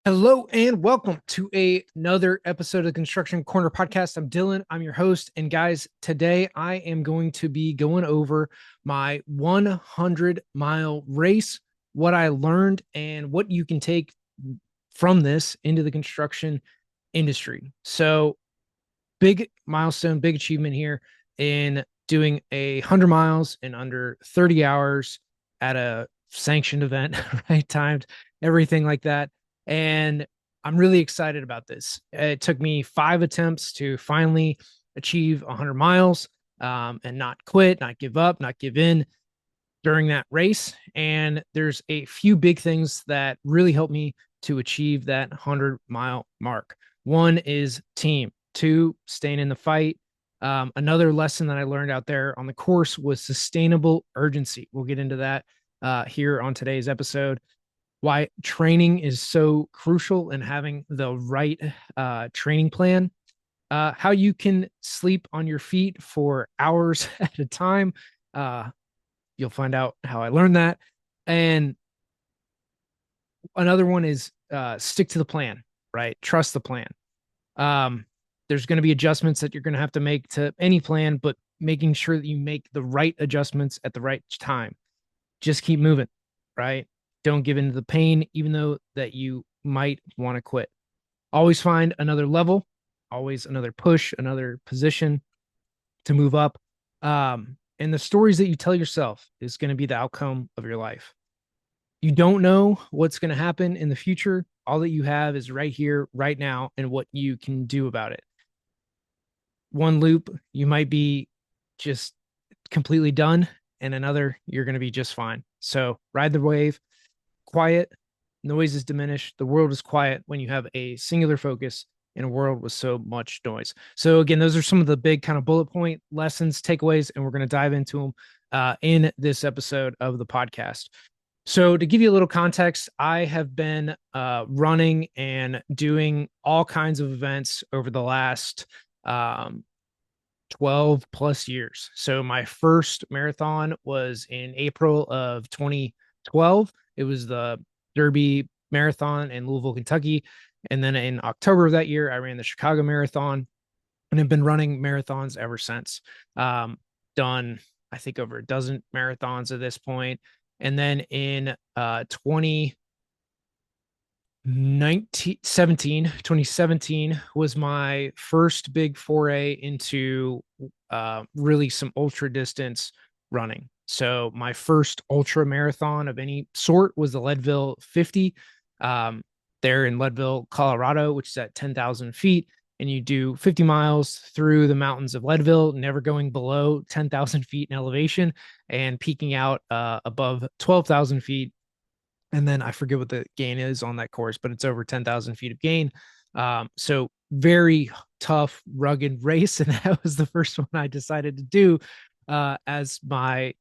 Hello and welcome to another episode of the Construction Corner podcast. I'm Dylan. I'm your host. And guys, today I am going to be going over my 100-mile race, what I learned, and what you can take from this into the construction industry. So, big milestone, big achievement here in doing 100 miles in under 30 hours at a sanctioned event, right? Timed, everything like that. And I'm really excited about this. It took me 5 attempts to finally achieve 100 miles and not quit, not give up, not give in during that race. And there's a few big things that really helped me to achieve that 100-mile mark. One is team, two, staying in the fight. Another lesson that I learned out there on the course was sustainable urgency. We'll get into that here on today's episode. Why training is so crucial and having the right training plan. How you can sleep on your feet for hours at a time. You'll find out how I learned that. And another one is stick to the plan, right? Trust the plan. There's going to be adjustments that you're going to have to make to any plan, but making sure that you make the right adjustments at the right time. Just keep moving, right? Don't give in to the pain, even though that you might want to quit. Always find another level, always another push, another position to move up. And the stories that you tell yourself is going to be the outcome of your life. You don't know what's going to happen in the future. All that you have is right here, right now, and what you can do about it. One loop, you might be just completely done, and another, you're going to be just fine. So ride the wave, quiet, noise is diminished. The world is quiet when you have a singular focus in a world with so much noise. So again, those are some of the big kind of bullet point lessons, takeaways, and we're going to dive into them in this episode of the podcast. So to give you a little context, I have been running and doing all kinds of events over the last 12 plus years. So my first marathon was in April of 2012. It was the Derby Marathon in Louisville, Kentucky. And then in October of that year, I ran the Chicago Marathon and have been running marathons ever since. Done, I think, over a dozen marathons at this point. And then in 2017 was my first big foray into really some ultra distance running. So my first ultra marathon of any sort was the Leadville 50 there in Leadville, Colorado, which is at 10,000 feet. And you do 50 miles through the mountains of Leadville, never going below 10,000 feet in elevation and peaking out above 12,000 feet. And then I forget what the gain is on that course, but it's over 10,000 feet of gain. So very tough, rugged race. And that was the first one I decided to do as my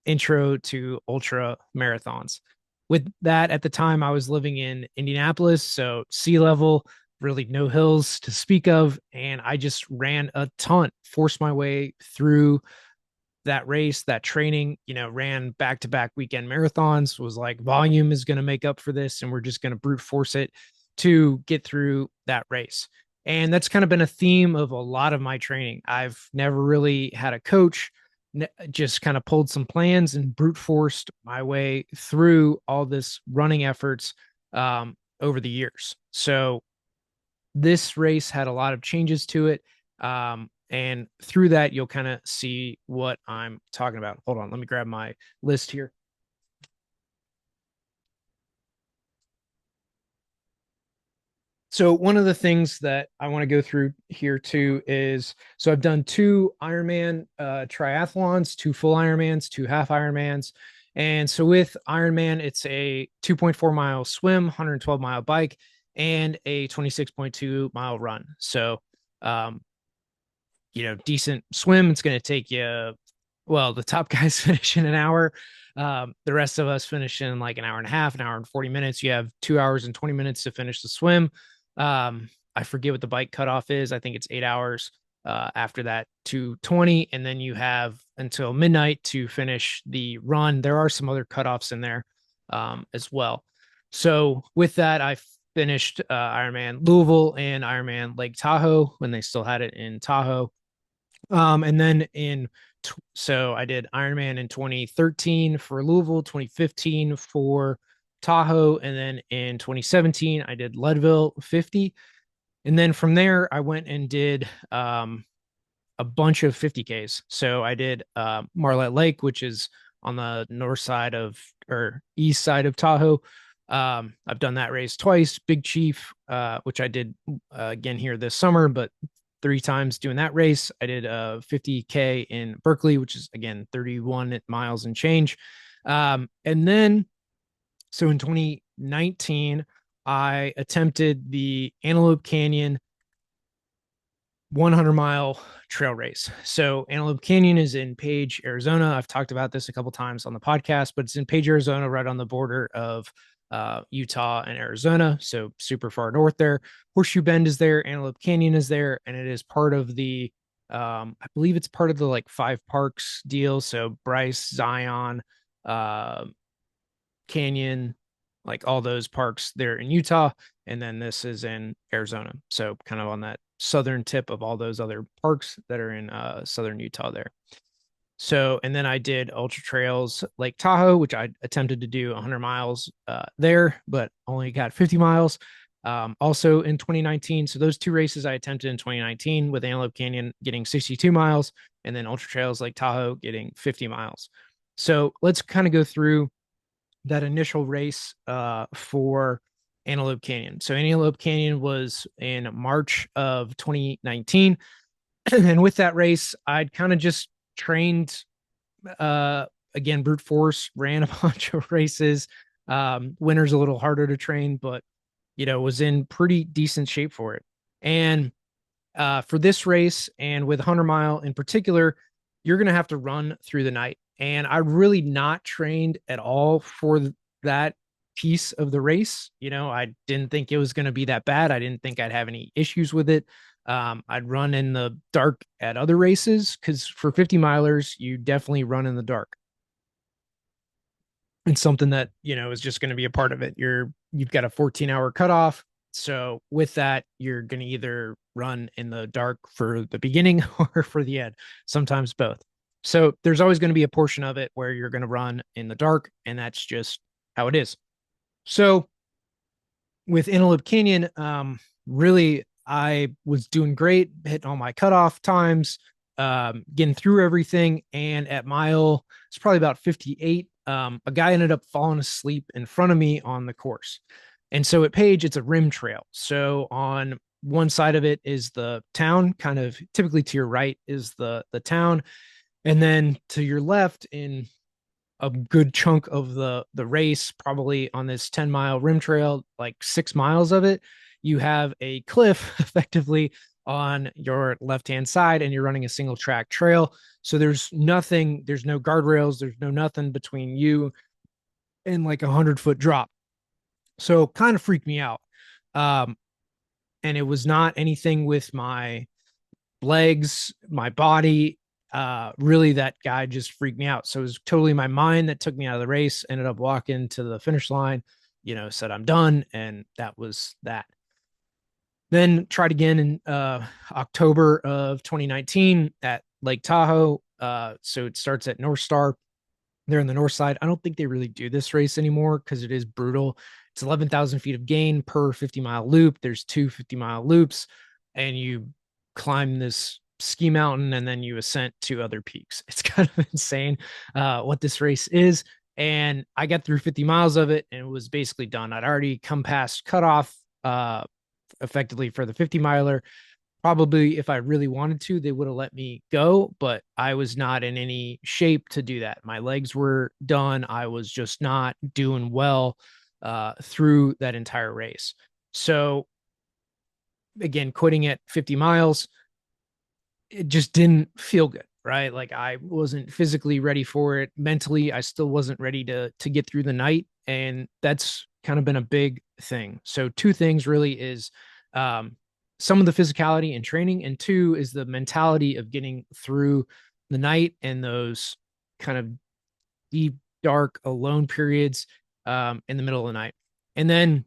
intro to ultra marathons. With that, at the time, I was living in Indianapolis, so sea level, really no hills to speak of. And I just ran a ton, forced my way through that race, that training, ran back to back weekend marathons, was like, volume is going to make up for this. And we're just going to brute force it to get through that race. And that's kind of been a theme of a lot of my training. I've never really had a coach, just kind of pulled some plans and brute forced my way through all this running efforts over the years. So this race had a lot of changes to it. And through that, you'll kind of see what I'm talking about. Hold on, let me grab my list here. So one of the things that I want to go through here too is, so I've done two Ironman triathlons, two full Ironmans, two half Ironmans. And so with Ironman, it's a 2.4 mile swim, 112-mile bike, and a 26.2 mile run. So, decent swim. It's going to take you, well, the top guys finish in an hour. The rest of us finish in like an hour and a half, an hour and 40 minutes. You have 2 hours and 20 minutes to finish the swim. I forget what the bike cutoff is. I think it's 8 hours. After that, 2:20, and then you have until midnight to finish the run. There are some other cutoffs in there as well. So with that, I finished Ironman Louisville and Ironman Lake Tahoe when they still had it in Tahoe. And then so I did Ironman in 2013 for Louisville, 2015 for Tahoe, and then in 2017 I did Leadville 50. And then from there I went and did a bunch of 50Ks. So I did Marlette Lake, which is on the north side of or east side of Tahoe. I've done that race twice. Big Chief, which I did again here this summer, but 3 times doing that race. I did 50K in Berkeley, which is again 31 miles and change. And then, so in 2019, I attempted the Antelope Canyon 100-mile trail race. So Antelope Canyon is in Page, Arizona. I've talked about this a couple times on the podcast, but it's in Page, Arizona, right on the border of Utah and Arizona. So super far north there. Horseshoe Bend is there. Antelope Canyon is there, and it is part of the I believe it's part of the like 5 parks deal. So Bryce, Zion, uh, Canyon, like all those parks there in Utah. And then this is in Arizona. So kind of on that southern tip of all those other parks that are in southern Utah there. So, and then I did Ultra Trails Lake Tahoe, which I attempted to do 100 miles there, but only got 50 miles. Also in 2019. So those 2 races I attempted in 2019 with Antelope Canyon getting 62 miles and then Ultra Trails Lake Tahoe getting 50 miles. So let's kind of go through that initial race for Antelope Canyon. So Antelope Canyon was in March of 2019. And with that race, I'd kind of just trained again, brute force, ran a bunch of races. Winter's a little harder to train, but was in pretty decent shape for it. And for this race and with 100 mile in particular, you're going to have to run through the night. And I really not trained at all for that piece of the race. I didn't think it was going to be that bad. I didn't think I'd have any issues with it. I'd run in the dark at other races because for 50 milers, you definitely run in the dark. It's something that, is just going to be a part of it. You've got a 14-hour cutoff. So with that, you're going to either run in the dark for the beginning or for the end, sometimes both. So there's always going to be a portion of it where you're going to run in the dark, and that's just how it is. So with Antelope Canyon, really, I was doing great, hitting all my cutoff times, getting through everything. And at mile, it's probably about 58. A guy ended up falling asleep in front of me on the course. And so at Page, it's a rim trail. So on one side of it is the town, kind of typically to your right is the town. And then to your left in a good chunk of the race, probably on this 10-mile rim trail, like 6 miles of it, you have a cliff effectively on your left-hand side, and you're running a single track trail. So there's nothing, there's no guardrails, there's no nothing between you and like 100-foot drop. So kind of freaked me out. Um, and it was not anything with my legs, my body. Really, that guy just freaked me out. So it was totally my mind that took me out of the race. Ended up walking to the finish line, said I'm done, and that was that. Then tried again in October of 2019 at Lake Tahoe. So it starts at North Star. They're on the north side. I don't think they really do this race anymore because it is brutal. It's 11,000 feet of gain per 50-mile loop. There's 2 50-mile loops, and you climb this ski mountain and then you ascent to other peaks. It's kind of insane what this race is. And I got through 50 miles of it and it was basically done. I'd already come past cutoff effectively for the 50 miler. Probably if I really wanted to, they would have let me go, but I was not in any shape to do that. My legs were done. I was just not doing well through that entire race. So again, quitting at 50 miles, it just didn't feel good, right? Like I wasn't physically ready for it. Mentally, I still wasn't ready to get through the night. And that's kind of been a big thing. So 2 things really is some of the physicality and training, and 2 is the mentality of getting through the night and those kind of deep, dark, alone periods in the middle of the night. And then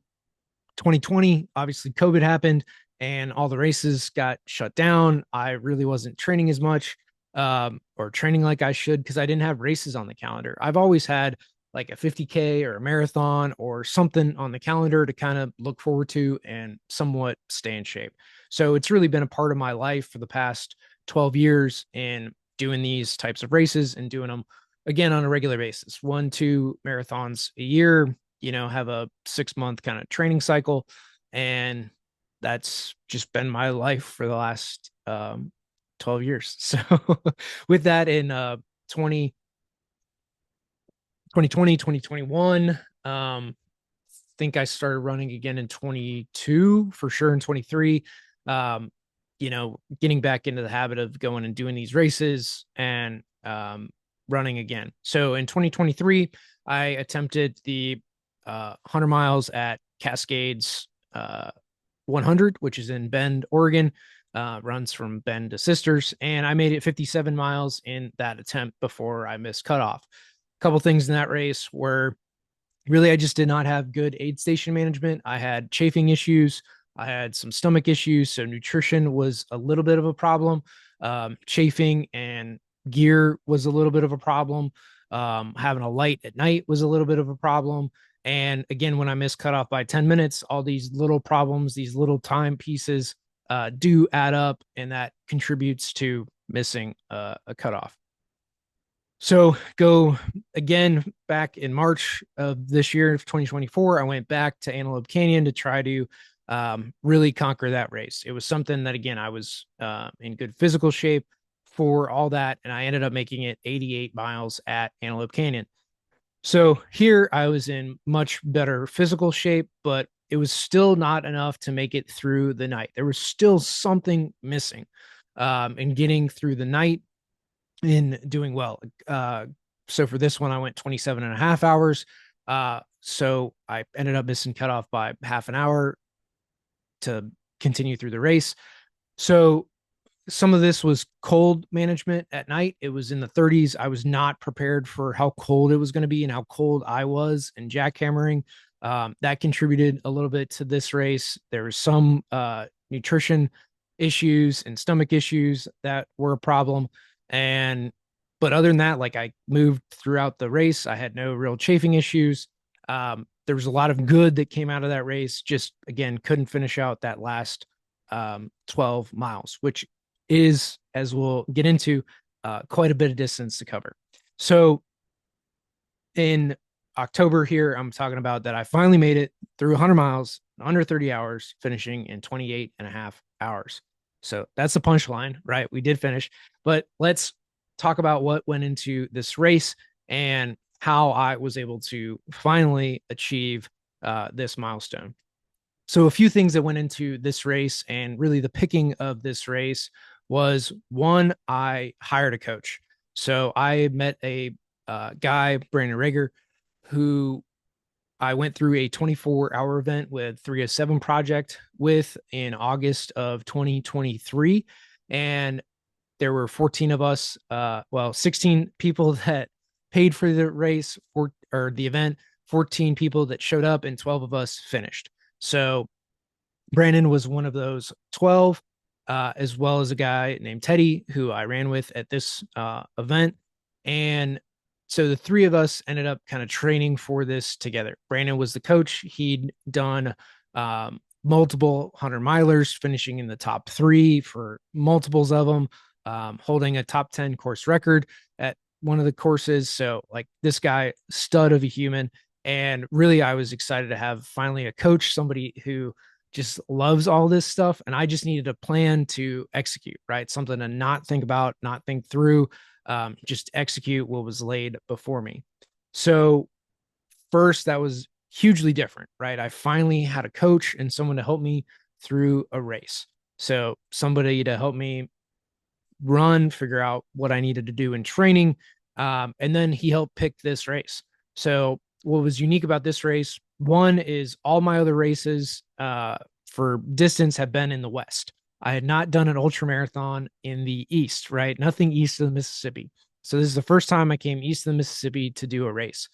2020, obviously COVID happened and all the races got shut down. I really wasn't training as much or training like I should because I didn't have races on the calendar. I've always had like a 50K or a marathon or something on the calendar to kind of look forward to and somewhat stay in shape. So it's really been a part of my life for the past 12 years in doing these types of races and doing them again on a regular basis, 1, 2 marathons a year, have a 6 month kind of training cycle. And that's just been my life for the last 12 years. So with that in 20, 2020, 2021, think I started running again in 22 for sure in 23. Getting back into the habit of going and doing these races and running again. So in 2023, I attempted the 100 miles at Cascades 100, which is in Bend, Oregon. Runs from Bend to Sisters, and I made it 57 miles in that attempt before I missed cutoff. A couple things in that race were really I just did not have good aid station management. I had chafing issues. I had some stomach issues. So nutrition was a little bit of a problem. Chafing and gear was a little bit of a problem. Having a light at night was a little bit of a problem. And again, when I missed cutoff by 10 minutes, all these little problems, these little time pieces do add up, and that contributes to missing a cutoff. So go again back in March of this year of 2024. I went back to Antelope Canyon to try to really conquer that race. It was something that, again, I was in good physical shape for all that. And I ended up making it 88 miles at Antelope Canyon. So here I was in much better physical shape, but it was still not enough to make it through the night. There was still something missing in getting through the night in doing well. So for this one, I went 27 and a half hours. So I ended up missing cutoff by half an hour to continue through the race. So some of this was cold management at night. It was in the 30s. I was not prepared for how cold it was going to be and how cold I was and jackhammering. That contributed a little bit to this race. There was some nutrition issues and stomach issues that were a problem. But other than that, like I moved throughout the race. I had no real chafing issues. There was a lot of good that came out of that race. Just again, couldn't finish out that last 12 miles, which is, as we'll get into, quite a bit of distance to cover. So in October here, I'm talking about that I finally made it through 100 miles in under 30 hours, finishing in 28 and a half hours. So that's the punchline, right? We did finish, but let's talk about what went into this race and how I was able to finally achieve this milestone. So a few things that went into this race and really the picking of this race was, one, I hired a coach. So I met a guy, Brandon Rager, who I went through a 24-hour event with 307 Project with in August of 2023. And there were 14 of us, 16 people that paid for the race or the event, 14 people that showed up, and 12 of us finished. So Brandon was one of those 12, as well as a guy named Teddy, who I ran with at this event. And so the three of us ended up kind of training for this together. Brandon was the coach. He'd done multiple 100-milers, finishing in the top 3 for multiples of them, holding a top 10 course record at one of the courses. So like this guy, stud of a human. And really, I was excited to have finally a coach, somebody who just loves all this stuff. And I just needed a plan to execute, right? Something to not think about, not think through, just execute what was laid before me. So first, that was hugely different, right? I finally had a coach and someone to help me through a race. So somebody to help me run, figure out what I needed to do in training. And then he helped pick this race. So what was unique about this race, one is all my other races for distance have been in the West. I had not done an ultra marathon in the East, right? Nothing east of the Mississippi. So this is the first time I came east of the Mississippi to do a race.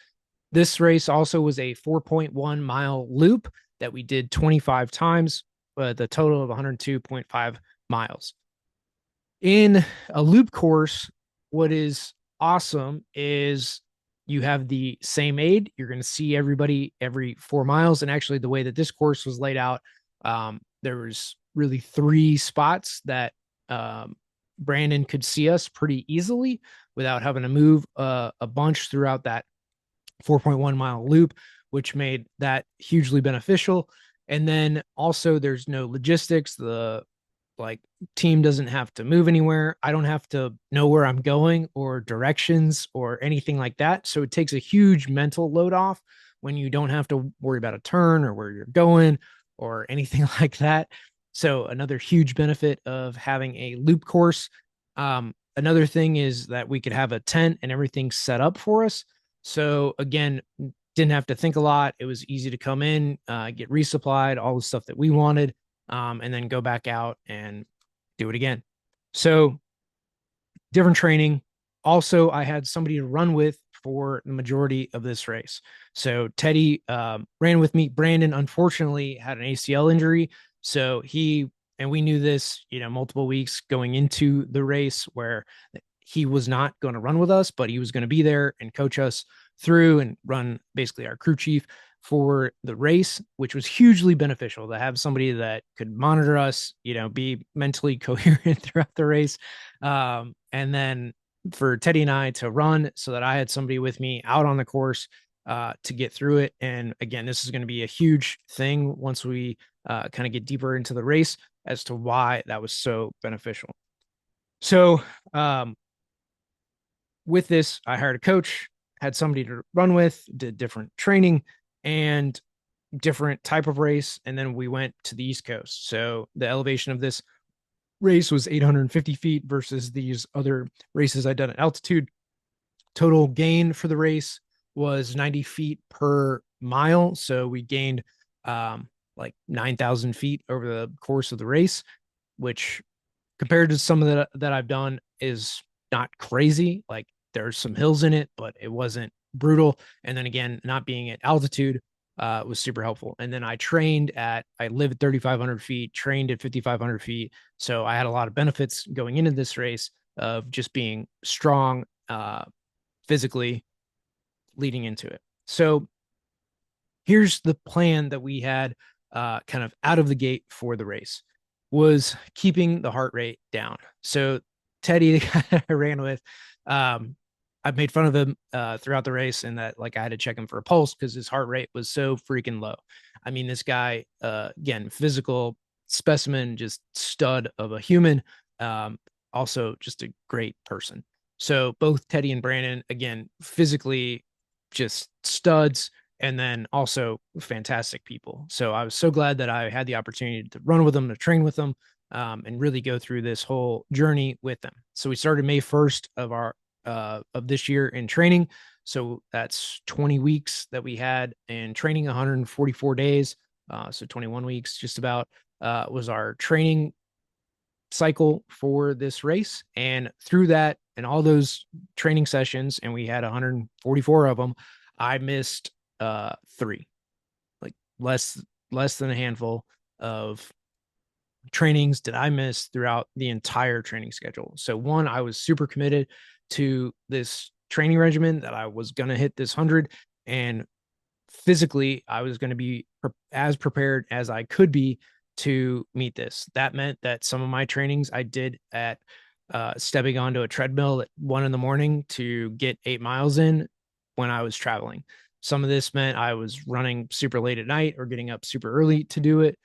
This race also was a 4.1 mile loop that we did 25 times, the total of 102.5 miles. In a loop course, what is awesome is you have the same aid. You're going to see everybody every 4 miles. And actually, the way that this course was laid out, there was really 3 spots that Brandon could see us pretty easily without having to move a bunch throughout that 4.1 mile loop, which made that hugely beneficial. And then also, there's no logistics. The like team doesn't have to move anywhere. I don't have to know where I'm going or directions or anything like that. So it takes a huge mental load off when you don't have to worry about a turn or where you're going or anything like that. So another huge benefit of having a loop course. Another thing is that we could have a tent and everything set up for us. So again, didn't have to think a lot. It was easy to come in, get resupplied, all the stuff that we wanted, and then go back out and do it again. So different training. Also, I had somebody to run with for the majority of this race. So Teddy ran with me. Brandon, unfortunately, had an ACL injury. So we knew this, multiple weeks going into the race where he was not going to run with us, but he was going to be there and coach us through and run basically our crew chief for the race, which was hugely beneficial to have somebody that could monitor us, be mentally coherent throughout the race. And then for Teddy and I to run so that I had somebody with me out on the course to get through it. And again, this is going to be a huge thing once we kind of get deeper into the race as to why that was so beneficial. So with this, I hired a coach, had somebody to run with, did different training and different type of race. And then we went to the East Coast. So the elevation of this race was 850 feet versus these other races I'd done at altitude. Total gain for the race was 90 feet per mile. So we gained like 9,000 feet over the course of the race, which compared to some of that I've done is not crazy. Like there's some hills in it, but it wasn't brutal. And then again, not being at altitude was super helpful. And then I live at 3,500 feet, trained at 5,500 feet. So I had a lot of benefits going into this race of just being strong physically leading into it. So here's the plan that we had kind of out of the gate for the race was keeping the heart rate down. So Teddy, the guy I ran with, I've made fun of him throughout the race and that like I had to check him for a pulse because his heart rate was so freaking low. I mean, this guy, again, physical specimen, just stud of a human, also just a great person. So both Teddy and Brandon, again, physically just studs and then also fantastic people. So I was so glad that I had the opportunity to run with them, to train with them, and really go through this whole journey with them. So we started May 1st of this year in training. So that's 20 weeks that we had in training, 144 days. So 21 weeks just about was our training cycle for this race. And through that and all those training sessions, and we had 144 of them, I missed 3, like less than a handful of trainings did I miss throughout the entire training schedule. So one, I was super committed to this training regimen that I was going to hit this 100, and physically I was going to be as prepared as I could be to meet this. That meant that some of my trainings I did at stepping onto a treadmill at 1 a.m. to get 8 miles in when I was traveling. Some of this meant I was running super late at night or getting up super early to do it.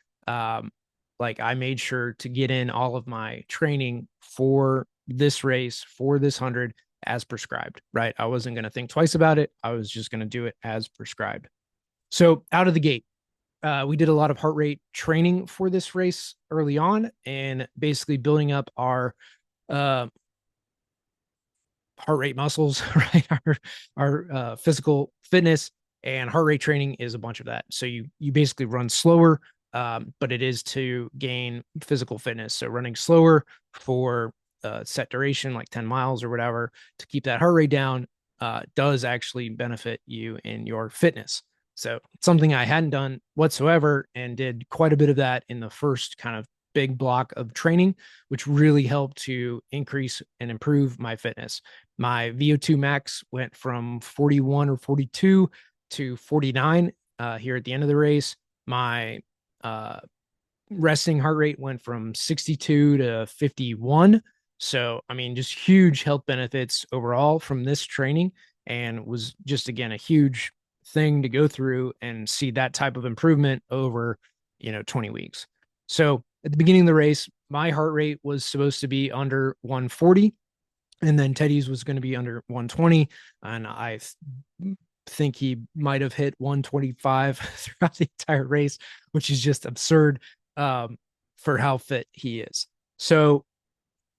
Like I made sure to get in all of my training for this race, for this 100 as prescribed, right? I wasn't going to think twice about it. I was just going to do it as prescribed. So out of the gate, we did a lot of heart rate training for this race early on and basically building up our heart rate muscles, right? Our physical fitness, and heart rate training is a bunch of that. So you basically run slower, but it is to gain physical fitness. So running slower for set duration, like 10 miles or whatever, to keep that heart rate down does actually benefit you in your fitness. So something I hadn't done whatsoever, and did quite a bit of that in the first kind of big block of training, which really helped to increase and improve my fitness. My VO2 max went from 41 or 42 to 49 here at the end of the race. My uh, resting heart rate went from 62 to 51. So, I mean, just huge health benefits overall from this training, and was just, again, a huge thing to go through and see that type of improvement over, 20 weeks. So, at the beginning of the race, my heart rate was supposed to be under 140, and then Teddy's was going to be under 120. And I think he might have hit 125 throughout the entire race, which is just absurd for how fit he is. So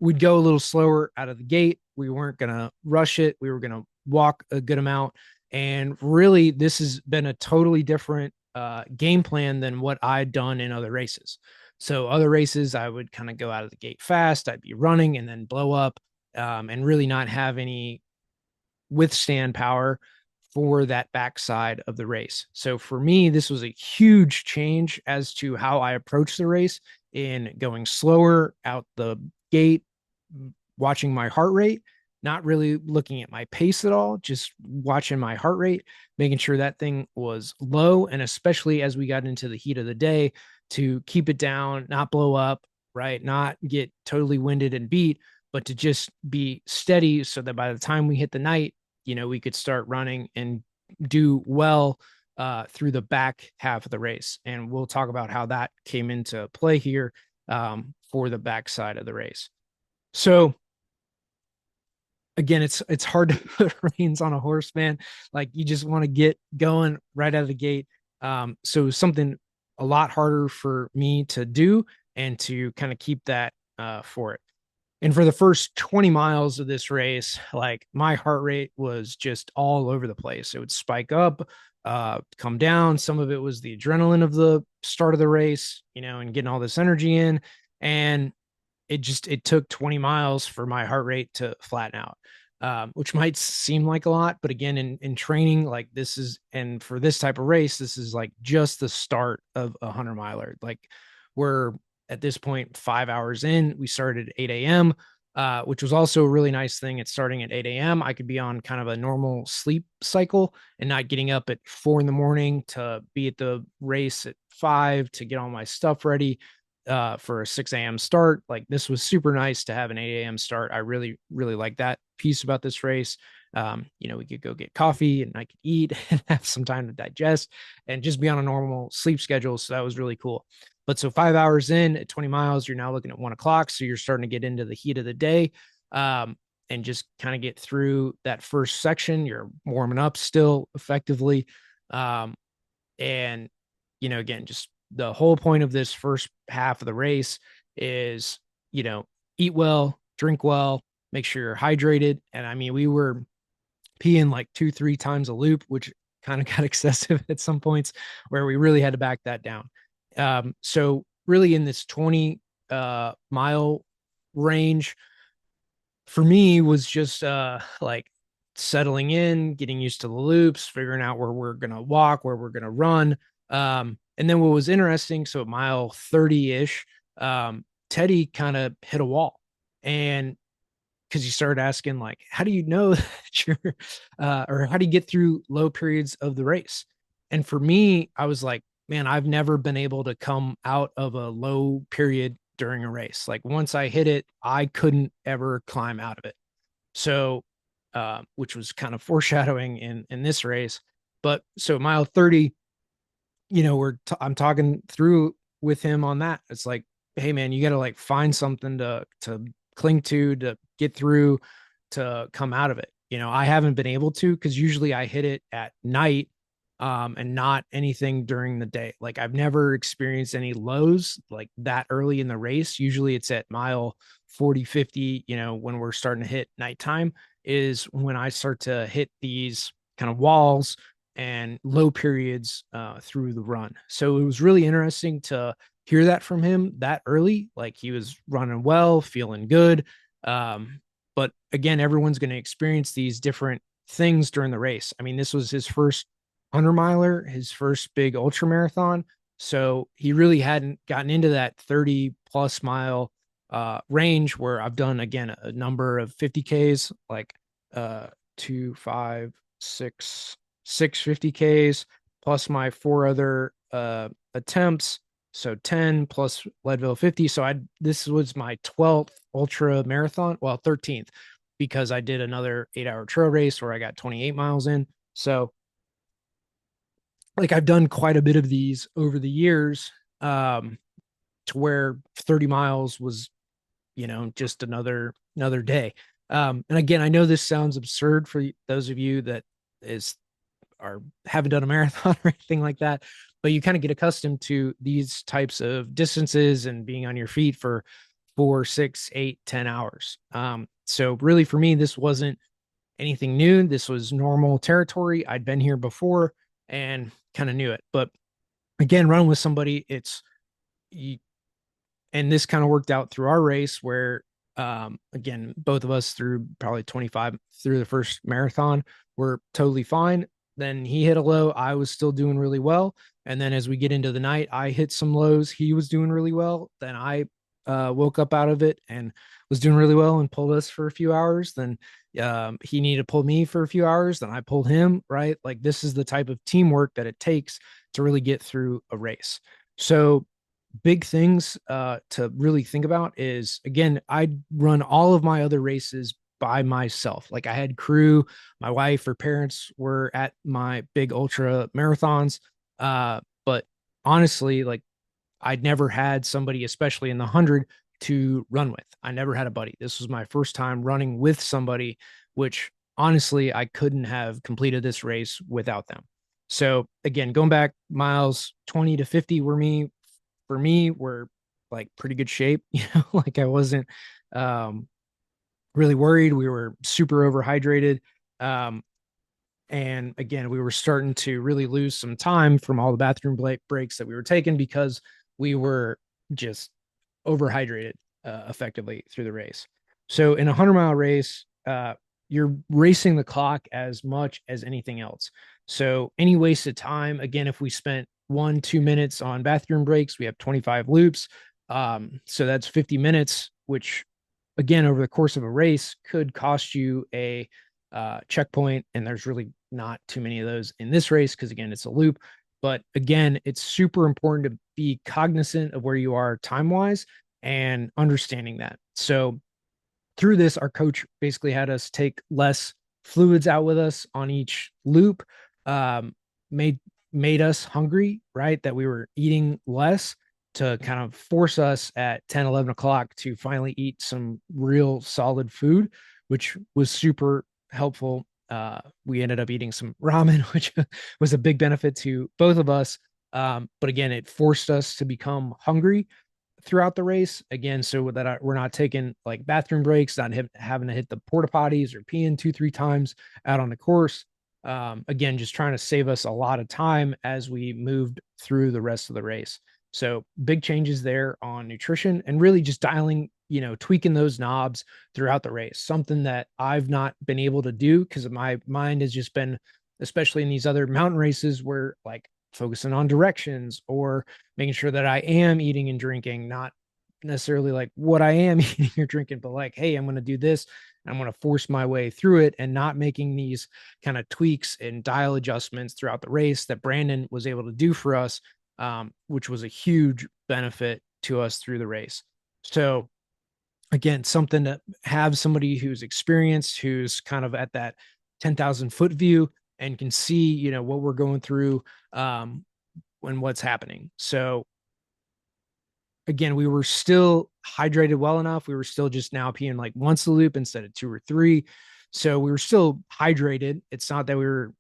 we'd go a little slower out of the gate. We weren't going to rush it. We were going to walk a good amount. And really, this has been a totally different game plan than what I'd done in other races. So, other races, I would kind of go out of the gate fast. I'd be running and then blow up, and really not have any withstand power for that backside of the race. So for me, this was a huge change as to how I approach the race, in going slower out the gate, watching my heart rate, not really looking at my pace at all, just watching my heart rate, making sure that thing was low. And especially as we got into the heat of the day, to keep it down, not blow up, right? Not get totally winded and beat, but to just be steady so that by the time we hit the night, we could start running and do well through the back half of the race. And we'll talk about how that came into play here for the back side of the race. So again, it's hard to put reins on a horse, man. Like, you just want to get going right out of the gate. So something a lot harder for me to do, and to kind of keep that for it. And for the first 20 miles of this race, like, my heart rate was just all over the place. It would spike up, come down. Some of it was the adrenaline of the start of the race, and getting all this energy in. And it took 20 miles for my heart rate to flatten out, which might seem like a lot, but again, in training, like, this is, and for this type of race, this is like just the start of a 100 miler. Like, we're at this point 5 hours in. We started at 8 a.m., which was also a really nice thing. It's starting at 8 a.m. I could be on kind of a normal sleep cycle and not getting up at 4 in the morning to be at the race at 5 to get all my stuff ready for a 6 a.m. start. Like, this was super nice to have an 8 a.m. start. I really, really like that piece about this race. We could go get coffee, and I could eat and have some time to digest and just be on a normal sleep schedule. So that was really cool. But so 5 hours in at 20 miles, you're now looking at 1 o'clock. So you're starting to get into the heat of the day, and just kind of get through that first section. You're warming up still effectively. And, again, just the whole point of this first half of the race is, eat well, drink well, make sure you're hydrated. And I mean, we were peeing like 2, 3 times a loop, which kind of got excessive at some points, where we really had to back that down. So really, in this 20 mile range, for me, was just like settling in, getting used to the loops, figuring out where we're going to walk, where we're going to run. And then what was interesting, so at mile 30-ish, Teddy kind of hit a wall. And because he started asking, like, how do you know that you're, or how do you get through low periods of the race? And for me, I was like, man, I've never been able to come out of a low period during a race. Like, once I hit it, I couldn't ever climb out of it. So, which was kind of foreshadowing in this race. But so mile 30, I'm talking through with him on that. It's like, hey man, you got to like find something to cling to get through, to come out of it. I haven't been able to, because usually I hit it at night, and not anything during the day. Like, I've never experienced any lows like that early in the race. Usually it's at mile 40, 50, when we're starting to hit nighttime, is when I start to hit these kind of walls and low periods through the run. So it was really interesting to hear that from him that early. Like, he was running well, feeling good. But again, everyone's going to experience these different things during the race. I mean, this was his first 100 miler, his first big ultra marathon. So he really hadn't gotten into that 30 plus mile range where I've done again a number of 50Ks, like uh, two, five, six 50Ks, plus my four other attempts. So 10 plus Leadville 50. So this was my 12th ultra marathon, well, 13th, because I did another 8 hour trail race where I got 28 miles in. So like I've done quite a bit of these over the years, um, to where 30 miles was, just another day. And again, I know this sounds absurd for those of you that is are haven't done a marathon or anything like that, but you kind of get accustomed to these types of distances and being on your feet for 4, 6, 8, 10 hours. So really for me, this wasn't anything new. This was normal territory. I'd been here before and kind of knew it. But again, running with somebody, it's you, and this kind of worked out through our race where again, both of us through probably 25 through the first marathon were totally fine. Then he hit a low, I was still doing really well. And then as we get into the night, I hit some lows, he was doing really well. Then I woke up out of it and was doing really well and pulled us for a few hours. Then he needed to pull me for a few hours, then I pulled him, right? Like this is the type of teamwork that it takes to really get through a race. So big things to really think about is, again, I run all of my other races by myself. Like I had crew, my wife or parents were at my big ultra marathons. But honestly, like I'd never had somebody, especially in the 100, to run with. I never had a buddy. This was my first time running with somebody, which honestly, I couldn't have completed this race without them. So again, going back, miles 20 to 50 were me for me were like pretty good shape. Like I wasn't um really worried. We were super overhydrated. Um, and again, we were starting to really lose some time from all the bathroom breaks that we were taking because we were just overhydrated effectively through the race. So in a 100-mile race, you're racing the clock as much as anything else. So any wasted time, again, if we spent 1, 2 minutes on bathroom breaks, we have 25 loops. So that's 50 minutes, which again, over the course of a race could cost you a checkpoint. And there's really not too many of those in this race because, again, it's a loop. But again, it's super important to be cognizant of where you are time wise and understanding that. So through this, our coach basically had us take less fluids out with us on each loop, um, made made us hungry, right? That we were eating less to kind of force us at 10, 11 o'clock to finally eat some real solid food, which was super helpful. We ended up eating some ramen, which was a big benefit to both of us. But again, it forced us to become hungry throughout the race again, so that we're not taking like bathroom breaks, not having to hit the porta potties or peeing 2, 3 times out on the course. Again, just trying to save us a lot of time as we moved through the rest of the race. So big changes there on nutrition and really just dialing, tweaking those knobs throughout the race. Something that I've not been able to do because my mind has just been, especially in these other mountain races where like focusing on directions or making sure that I am eating and drinking, not necessarily like what I am eating or drinking, but like, hey, I'm going to do this. I'm going to force my way through it and not making these kind of tweaks and dial adjustments throughout the race that Brandon was able to do for us, which was a huge benefit to us through the race. So again, something to have somebody who's experienced, who's kind of at that 10,000 foot view and can see, what we're going through, when what's happening. So again, we were still hydrated well enough. We were still just now peeing like once a loop instead of 2 or 3. So we were still hydrated. It's not that we were,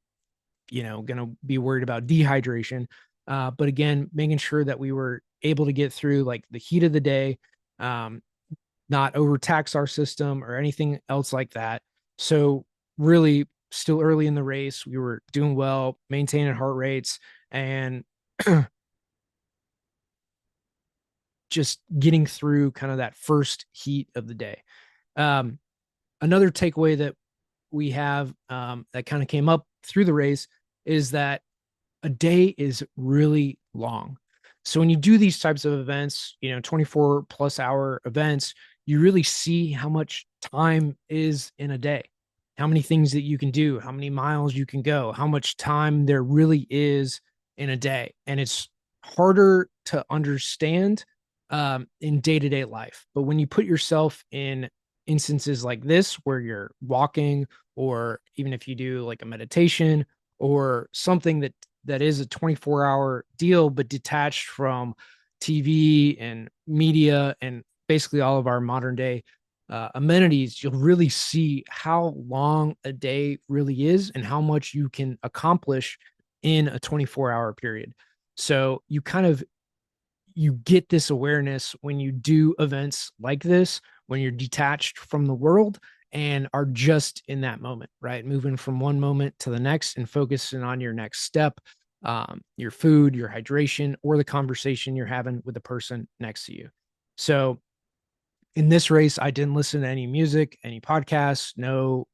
going to be worried about dehydration. But again, making sure that we were able to get through like the heat of the day, not overtax our system or anything else like that. So really still early in the race, we were doing well, maintaining heart rates and just getting through kind of that first heat of the day. Um, Another takeaway that we have, that kind of came up through the race is that a day is really long. So when you do these types of events, 24 plus hour events, you really see how much time is in a day, how many things that you can do, how many miles you can go, how much time there really is in a day. And it's harder to understand in day to day life. But when you put yourself in instances like this, where you're walking, or even if you do like a meditation or something that is a 24-hour deal, but detached from TV and media and basically all of our modern day amenities, you'll really see how long a day really is and how much you can accomplish in a 24-hour period. So you get this awareness when you do events like this, when you're detached from the world and are just in that moment, right? Moving from one moment to the next and focusing on your next step, your food, your hydration, or the conversation you're having with the person next to you. So in this race, I didn't listen to any music, any podcasts, no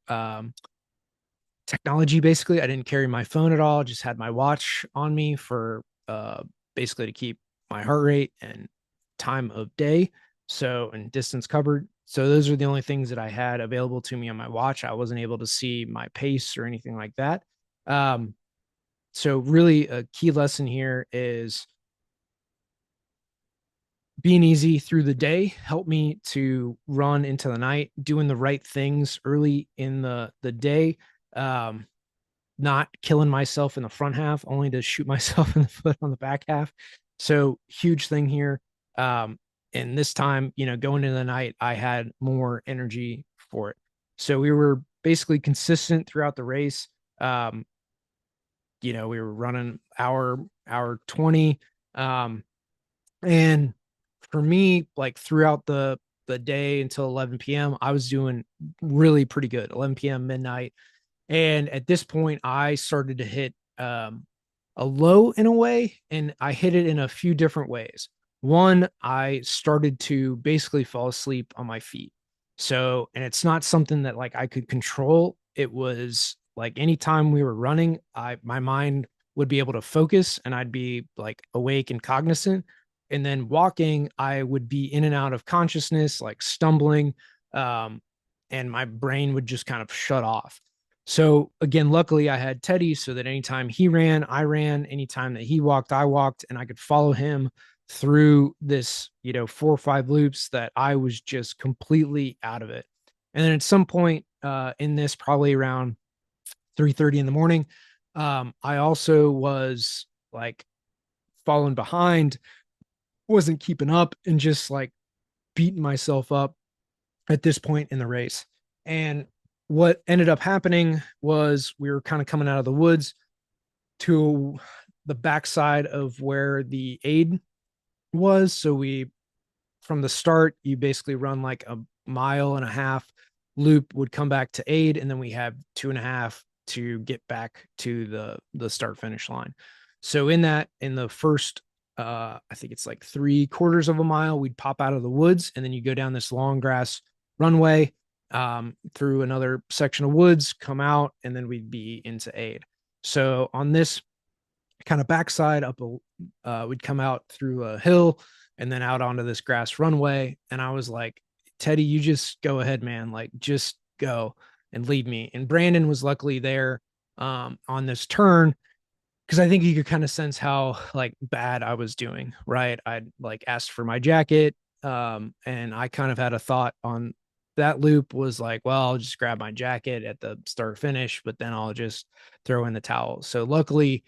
technology. Basically, I didn't carry my phone at all. Just had my watch on me for basically to keep my heart rate and time of day, so and distance covered. So those are the only things that I had available to me on my watch. I wasn't able to see my pace or anything like that. um so really a key lesson here is being easy through the day helped me to run into the night, doing the right things early in the day, um not killing myself in the front half, only to shoot myself in the foot on the back half. So huge thing here. Um, and this time, going into the night, I had more energy for it. So we were basically consistent throughout the race. Um, we were running hour 20. Um, and for me, like throughout the day until 11 p.m., I was doing really pretty good. 11 p.m., midnight, and at this point, I started to hit a low in a way, and I hit it in a few different ways. One, I started to basically fall asleep on my feet. So, and it's not something that like I could control. It was like anytime we were running, my mind would be able to focus and I'd be like awake and cognizant. And then walking, I would be in and out of consciousness, like stumbling, um, and my brain would just kind of shut off. So again, luckily I had Teddy so that anytime he ran, I ran. Anytime that he walked, I walked, and I could follow him through this, 4 or 5 loops that I was just completely out of it. And then at some point in this, probably around 3:30 in the morning, I also was like falling behind, wasn't keeping up, and just like beating myself up at this point in the race. And what ended up happening was we were kind of coming out of the woods to the backside of where the aid was. So from the start, you basically run like a mile and a half loop, would come back to aid, and then we have 2.5 to get back to the start finish line. So in the first I think it's like 3/4 of a mile, we'd pop out of the woods, and then you go down this long grass runway, through another section of woods, come out, and then we'd be into aid. So on this kind of backside we'd come out through a hill and then out onto this grass runway. And I was like, Teddy, you just go ahead, man. Like, just go and lead me. And Brandon was luckily there on this turn, because I think he could kind of sense how like bad I was doing. Right. I'd like asked for my jacket. And I kind of had a thought on that loop was like, well, I'll just grab my jacket at the start finish, but then I'll just throw in the towel. So luckily,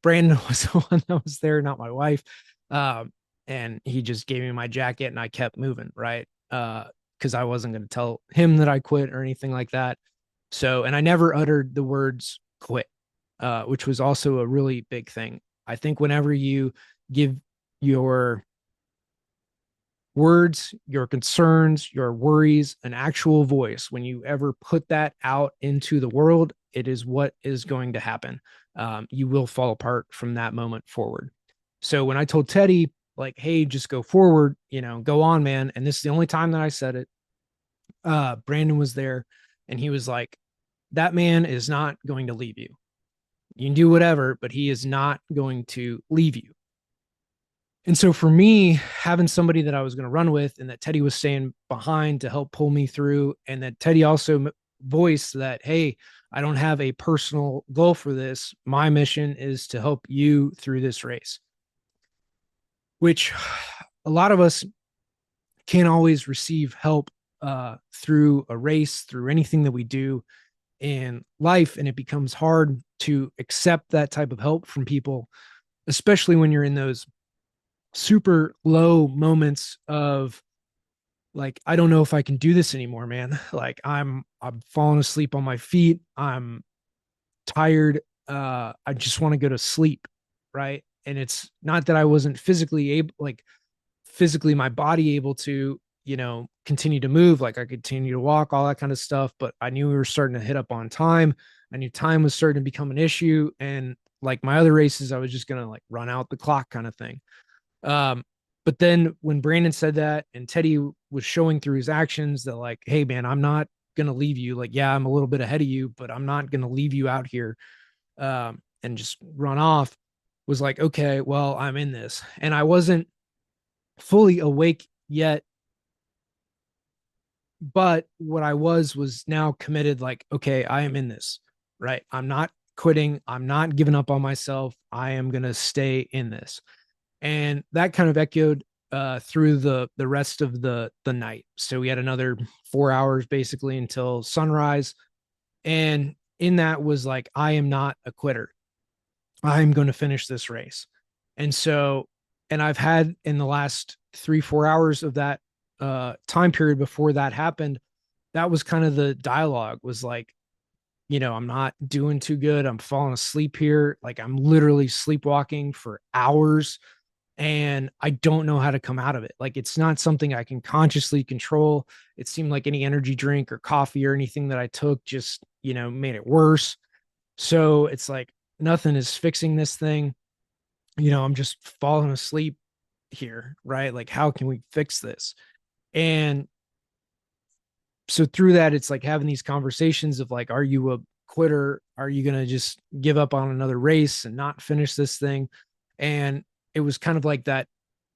Brandon was the one that was there, not my wife. And he just gave me my jacket and I kept moving. Right. Because I wasn't going to tell him that I quit or anything like that. So, and I never uttered the words quit, which was also a really big thing. I think whenever you give your words, your concerns, your worries, an actual voice, when you ever put that out into the world, it is what is going to happen. You will fall apart from that moment forward. So when I told Teddy, like, hey, just go forward, go on, man. And this is the only time that I said it. Brandon was there and he was like, that man is not going to leave you. you can do whatever, but he is not going to leave you. And so for me, having somebody that I was going to run with and that Teddy was staying behind to help pull me through, and that Teddy also voiced that, hey, I don't have a personal goal for this. My mission is to help you through this race, which a lot of us can't always receive help through a race, through anything that we do in life. And it becomes hard to accept that type of help from people, especially when you're in those super low moments of like, I don't know if I can do this anymore, man. Like I'm falling asleep on my feet. I'm tired. I just want to go to sleep. Right. And it's not that I wasn't physically able, like physically my body able to, continue to move. Like I continue to walk, all that kind of stuff. But I knew we were starting to hit up on time. I knew time was starting to become an issue. And like my other races, I was just going to like run out the clock kind of thing. Um, but then when Brandon said that and Teddy was showing through his actions that like, hey man, I'm not gonna leave you. Like, yeah, I'm a little bit ahead of you, but I'm not gonna leave you out here and just run off, was like, okay, well, I'm in this. And I wasn't fully awake yet, but what I was now committed, like, okay, I am in this, right? I'm not quitting, I'm not giving up on myself. I am gonna stay in this. And that kind of echoed through the rest of the night. So we had another 4 hours basically until sunrise, and in that was like, I am not a quitter. I'm going to finish this race. And so, and I've had in the last 3 4 hours of that time period before that happened, that was kind of the dialogue, was like, I'm not doing too good. I'm falling asleep here. Like I'm literally sleepwalking for hours and I don't know how to come out of it. Like it's not something I can consciously control. It seemed like any energy drink or coffee or anything that I took just, made it worse. So it's like nothing is fixing this thing. I'm just falling asleep here, right? Like how can we fix this? And so through that, it's like having these conversations of like, are you a quitter? Are you going to just give up on another race and not finish this thing? And it was kind of like that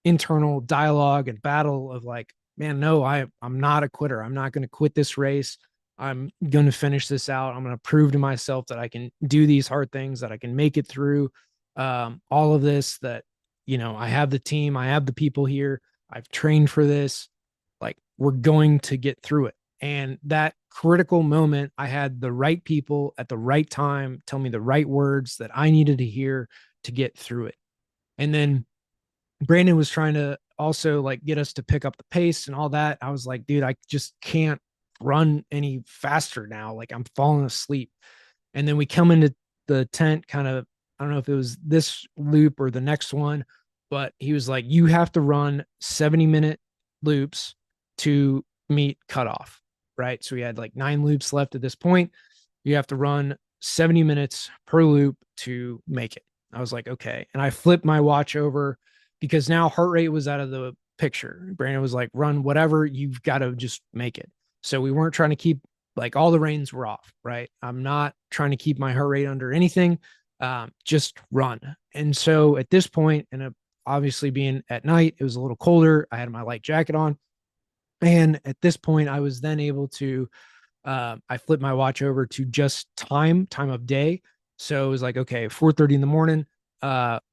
internal dialogue and battle of like, man, no, I'm not a quitter. I'm not going to quit this race. I'm going to finish this out. I'm going to prove to myself that I can do these hard things, that I can make it through all of this, that, I have the team, I have the people here. I've trained for this. Like we're going to get through it. And that critical moment, I had the right people at the right time tell me the right words that I needed to hear to get through it. And then Brandon was trying to also like get us to pick up the pace and all that. I was like, dude, I just can't run any faster now. Like I'm falling asleep. And then we come into the tent kind of, I don't know if it was this loop or the next one, but he was like, you have to run 70-minute loops to meet cutoff. Right. So we had like 9 loops left at this point. You have to run 70 minutes per loop to make it. I was like, okay. And I flipped my watch over because now heart rate was out of the picture. Brandon was like, run whatever, you've got to just make it. So we weren't trying to keep, like, all the reins were off, right? I'm not trying to keep my heart rate under anything. Just run. And so at this point, and obviously being at night, it was a little colder. I had my light jacket on. And at this point, I was then able to, I flipped my watch over to just time of day. So it was like, okay, 4:30 in the morning,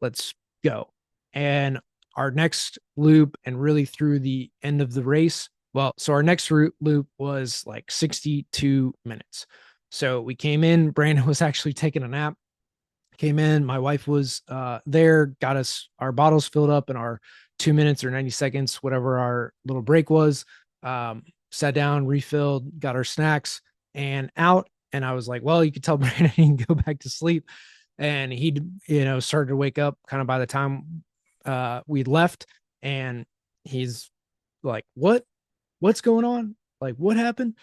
let's go. And our next loop, and really through the end of the race, well, so our next loop was like 62 minutes. So we came in, Brandon was actually taking a nap, came in, my wife was there, got us our bottles filled up in our 2 minutes or 90 seconds, whatever our little break was. Sat down, refilled, got our snacks and out. And I was like, well, you could tell Brandon he can go back to sleep. And he, started to wake up kind of by the time we left. And he's like, what's going on? Like, what happened?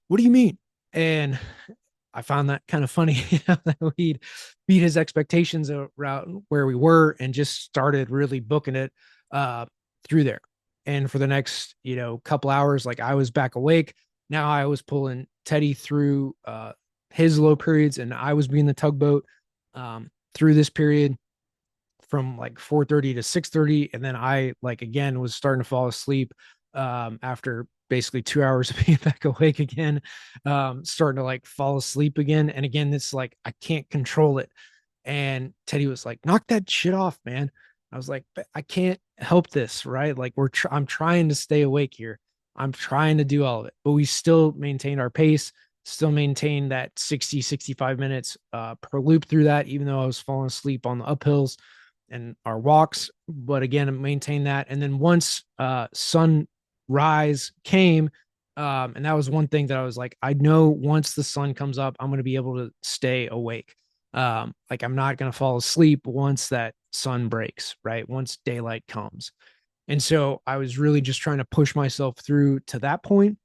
What do you mean? And I found that kind of funny, that we'd beat his expectations around where we were and just started really booking it through there. And for the next, couple hours, like I was back awake. Now I was pulling Teddy through his low periods, and I was being the tugboat. through this period from like 4:30 to 6:30, and then I like again was starting to fall asleep after basically 2 hours of being back awake again, starting to like fall asleep again. And again, this like I can't control it. And Teddy was like, "Knock that shit off, man." I was like, "I can't help this, right? Like I'm trying to stay awake here. I'm trying to do all of it, but we still maintain our pace, still maintain that 60, 65 minutes per loop through that, even though I was falling asleep on the uphills and our walks. But again, maintain that. And then once sunrise came, and that was one thing that I was like, I know once the sun comes up, I'm going to be able to stay awake. Like I'm not going to fall asleep once that sun breaks, right? Once daylight comes. And so I was really just trying to push myself through to that point.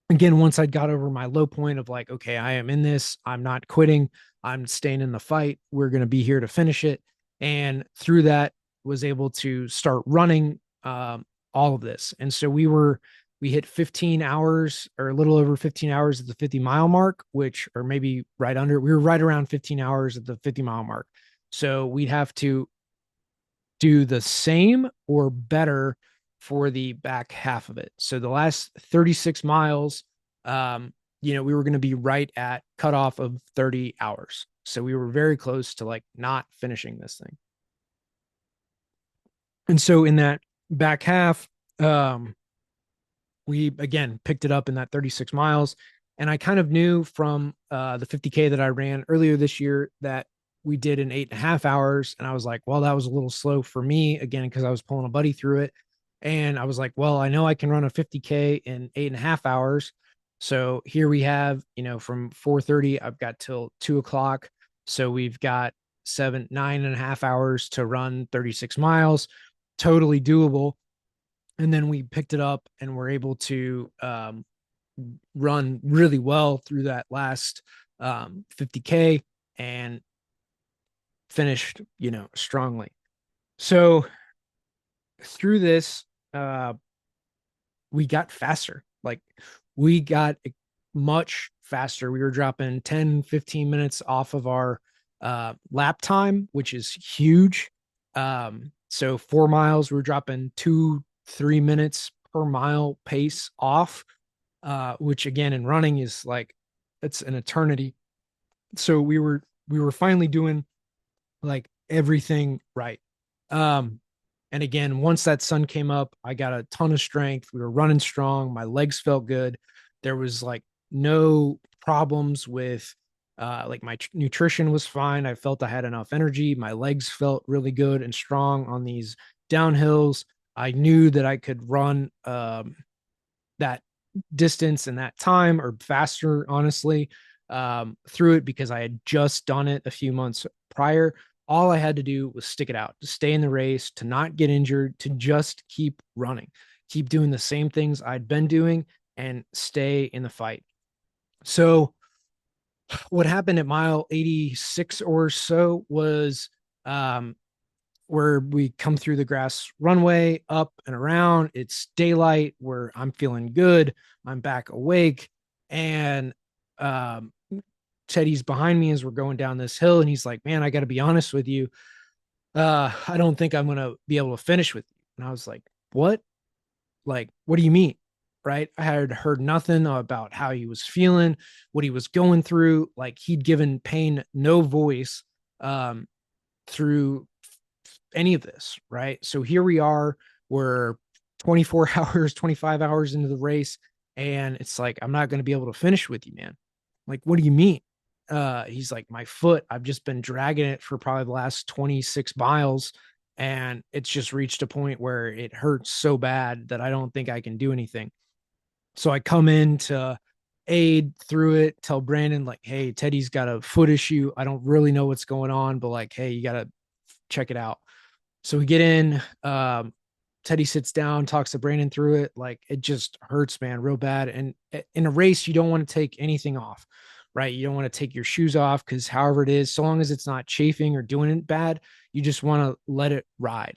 Again, once I got over my low point of like, okay, I am in this, I'm not quitting, I'm staying in the fight, we're going to be here to finish it. And through that, was able to start running all of this. And so we hit 15 hours or a little over 15 hours at the 50-mile mark, which, or maybe right under, we were right around 15 hours at the 50-mile mark. So we'd have to do the same or better for the back half of it. So the last 36 miles, we were going to be right at cutoff of 30 hours. So we were very close to like not finishing this thing. And so in that back half, we again picked it up in that 36 miles. And I kind of knew from the 50K that I ran earlier this year that we did in 8.5 hours. And I was like, well, that was a little slow for me again, because I was pulling a buddy through it. And I was like, well, I know I can run a 50K in 8.5 hours. So here we have, from 4:30, I've got till 2 o'clock. So we've got 9.5 hours to run 36 miles, totally doable. And then we picked it up and were able to run really well through that last 50K and finished, strongly. So through this, we got faster. Like we got much faster. We were dropping 10, 15 minutes off of our lap time, which is huge. So 4 miles, we were dropping 2-3 minutes per mile pace off, which again in running is like it's an eternity. So we were finally doing like everything right. And again, once that sun came up, I got a ton of strength. We were running strong. My legs felt good. There was like no problems with like my nutrition was fine. I felt I had enough energy. My legs felt really good and strong on these downhills. I knew that I could run that distance and that time or faster, honestly, through it because I had just done it a few months prior. All I had to do was stick it out, to stay in the race, to not get injured, to just keep running, keep doing the same things I'd been doing and stay in the fight. So what happened at mile 86 or so was where we come through the grass runway up and around. It's daylight where I'm feeling good. I'm back awake. And Teddy's behind me as we're going down this hill. And he's like, man, I got to be honest with you. I don't think I'm going to be able to finish with you. And I was like, what? Like, what do you mean? Right. I had heard nothing about how he was feeling, what he was going through. Like he'd given pain no voice through any of this. Right. So here we are, we're 24 hours, 25 hours into the race. And it's like, I'm not going to be able to finish with you, man. Like, what do you mean? He's like, my foot, I've just been dragging it for probably the last 26 miles. And it's just reached a point where it hurts so bad that I don't think I can do anything. So I come in to aid through it, tell Brandon, like, hey, Teddy's got a foot issue. I don't really know what's going on, but like, hey, you got to check it out. So we get in. Teddy sits down, talks to Brandon through it. Like, it just hurts, man, real bad. And in a race, you don't want to take anything off, right? You don't want to take your shoes off because, however it is, so long as it's not chafing or doing it bad, you just want to let it ride.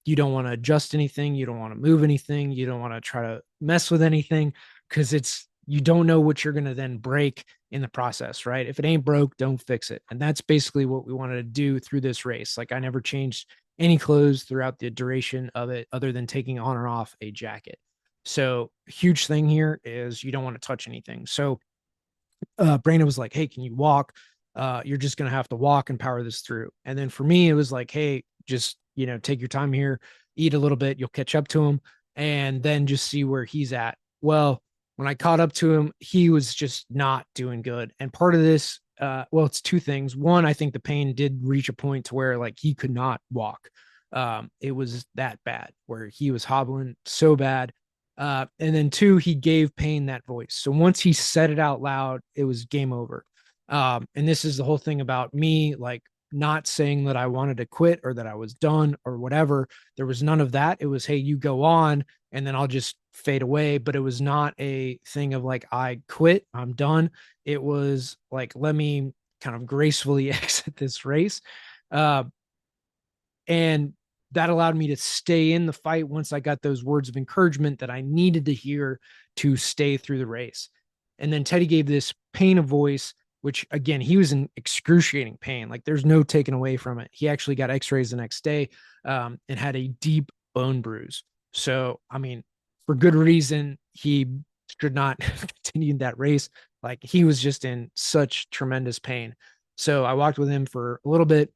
You don't want to adjust anything. You don't want to move anything. You don't want to try to mess with anything because it's you don't know what you're going to then break in the process, right? If it ain't broke, don't fix it. And that's basically what we wanted to do through this race. Like I never changed any clothes throughout the duration of it other than taking on or off a jacket. So huge thing here is you don't want to touch anything. So Brandon was like, "Hey, can you walk? You're just gonna have to walk and power this through." And then for me, it was like, "Hey, just take your time here, eat a little bit, you'll catch up to him, and then just see where he's at." Well, when I caught up to him, he was just not doing good. And part of this, well, it's two things. One, I think the pain did reach a point to where like he could not walk. It was that bad where he was hobbling so bad. And then two, he gave Payne that voice. So once he said it out loud, it was game over. And this is the whole thing about me, like not saying that I wanted to quit or that I was done or whatever. There was none of that. It was, hey, you go on and then I'll just fade away. But it was not a thing of like, I quit, I'm done. It was like, let me kind of gracefully exit this race. Uh, and that allowed me to stay in the fight once I got those words of encouragement that I needed to hear to stay through the race. And then Teddy gave this pain a voice, which again, he was in excruciating pain. Like there's no taking away from it. He actually got x-rays the next day and had a deep bone bruise. So, I mean, for good reason, he should not continue that race. Like he was just in such tremendous pain. So I walked with him for a little bit,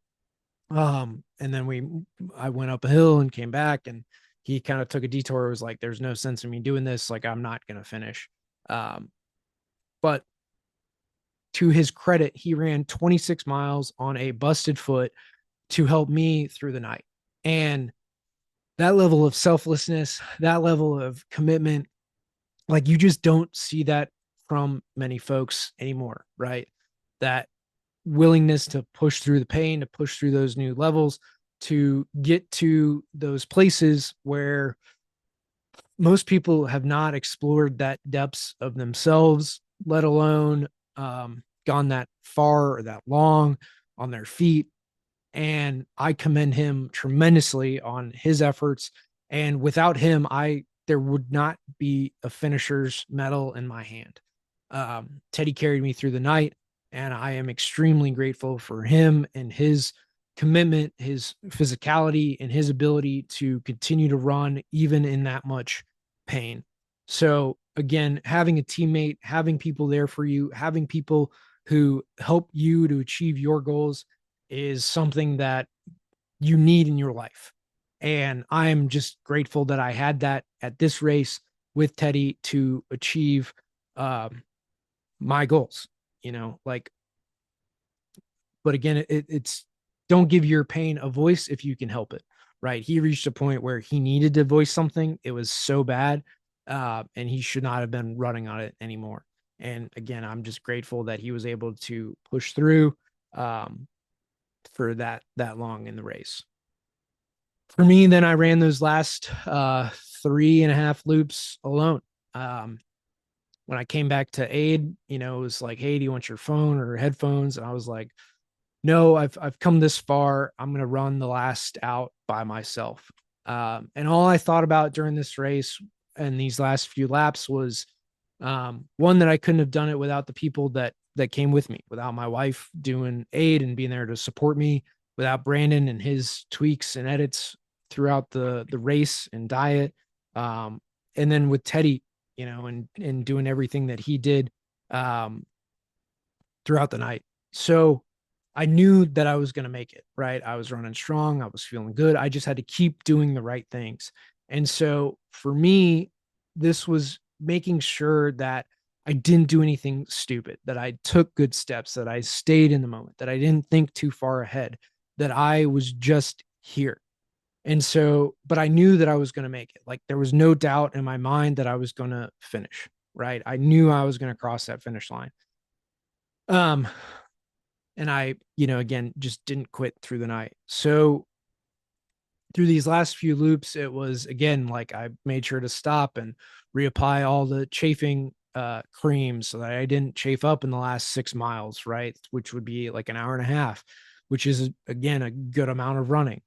and then I went up a hill and came back, and he kind of took a detour. It was like, there's no sense in me doing this. Like, I'm not going to finish. Um, but to his credit, he ran 26 miles on a busted foot to help me through the night. And that level of selflessness, that level of commitment, like you just don't see that from many folks anymore, right? That willingness to push through the pain, to push through those new levels, to get to those places where most people have not explored that depths of themselves, let alone gone that far or that long on their feet. And I commend him tremendously on his efforts. And without him, there would not be a finisher's medal in my hand. Teddy carried me through the night, and I am extremely grateful for him and his commitment, his physicality, and his ability to continue to run even in that much pain. So again, having a teammate, having people there for you, having people who help you to achieve your goals is something that you need in your life. And I'm just grateful that I had that at this race with Teddy to achieve um, my goals, like, but again, it's don't give your pain a voice if you can help it, right? He reached a point where he needed to voice something. It was so bad, and he should not have been running on it anymore. And again, I'm just grateful that he was able to push through um, for that long in the race. For me, then I ran those last 3.5 loops alone. Um, when I came back to aid, it was like, hey, do you want your phone or headphones? And I was like, no, I've come this far. I'm gonna run the last out by myself. And all I thought about during this race and these last few laps was one, that I couldn't have done it without the people that came with me, without my wife doing aid and being there to support me, without Brandon and his tweaks and edits throughout the race and diet, and then with Teddy, and doing everything that he did um, throughout the night. So I knew that I was going to make it, right? I was running strong. I was feeling good. I just had to keep doing the right things. And so for me, this was making sure that I didn't do anything stupid, that I took good steps, that I stayed in the moment, that I didn't think too far ahead, that I was just here. And so, but I knew that I was going to make it. Like there was no doubt in my mind that I was going to finish, right? I knew I was going to cross that finish line. Um, and I, again, just didn't quit through the night. So through these last few loops, it was again like I made sure to stop and reapply all the chafing cream so that I didn't chafe up in the last 6 miles, right? Which would be like an hour and a half, which is again a good amount of running.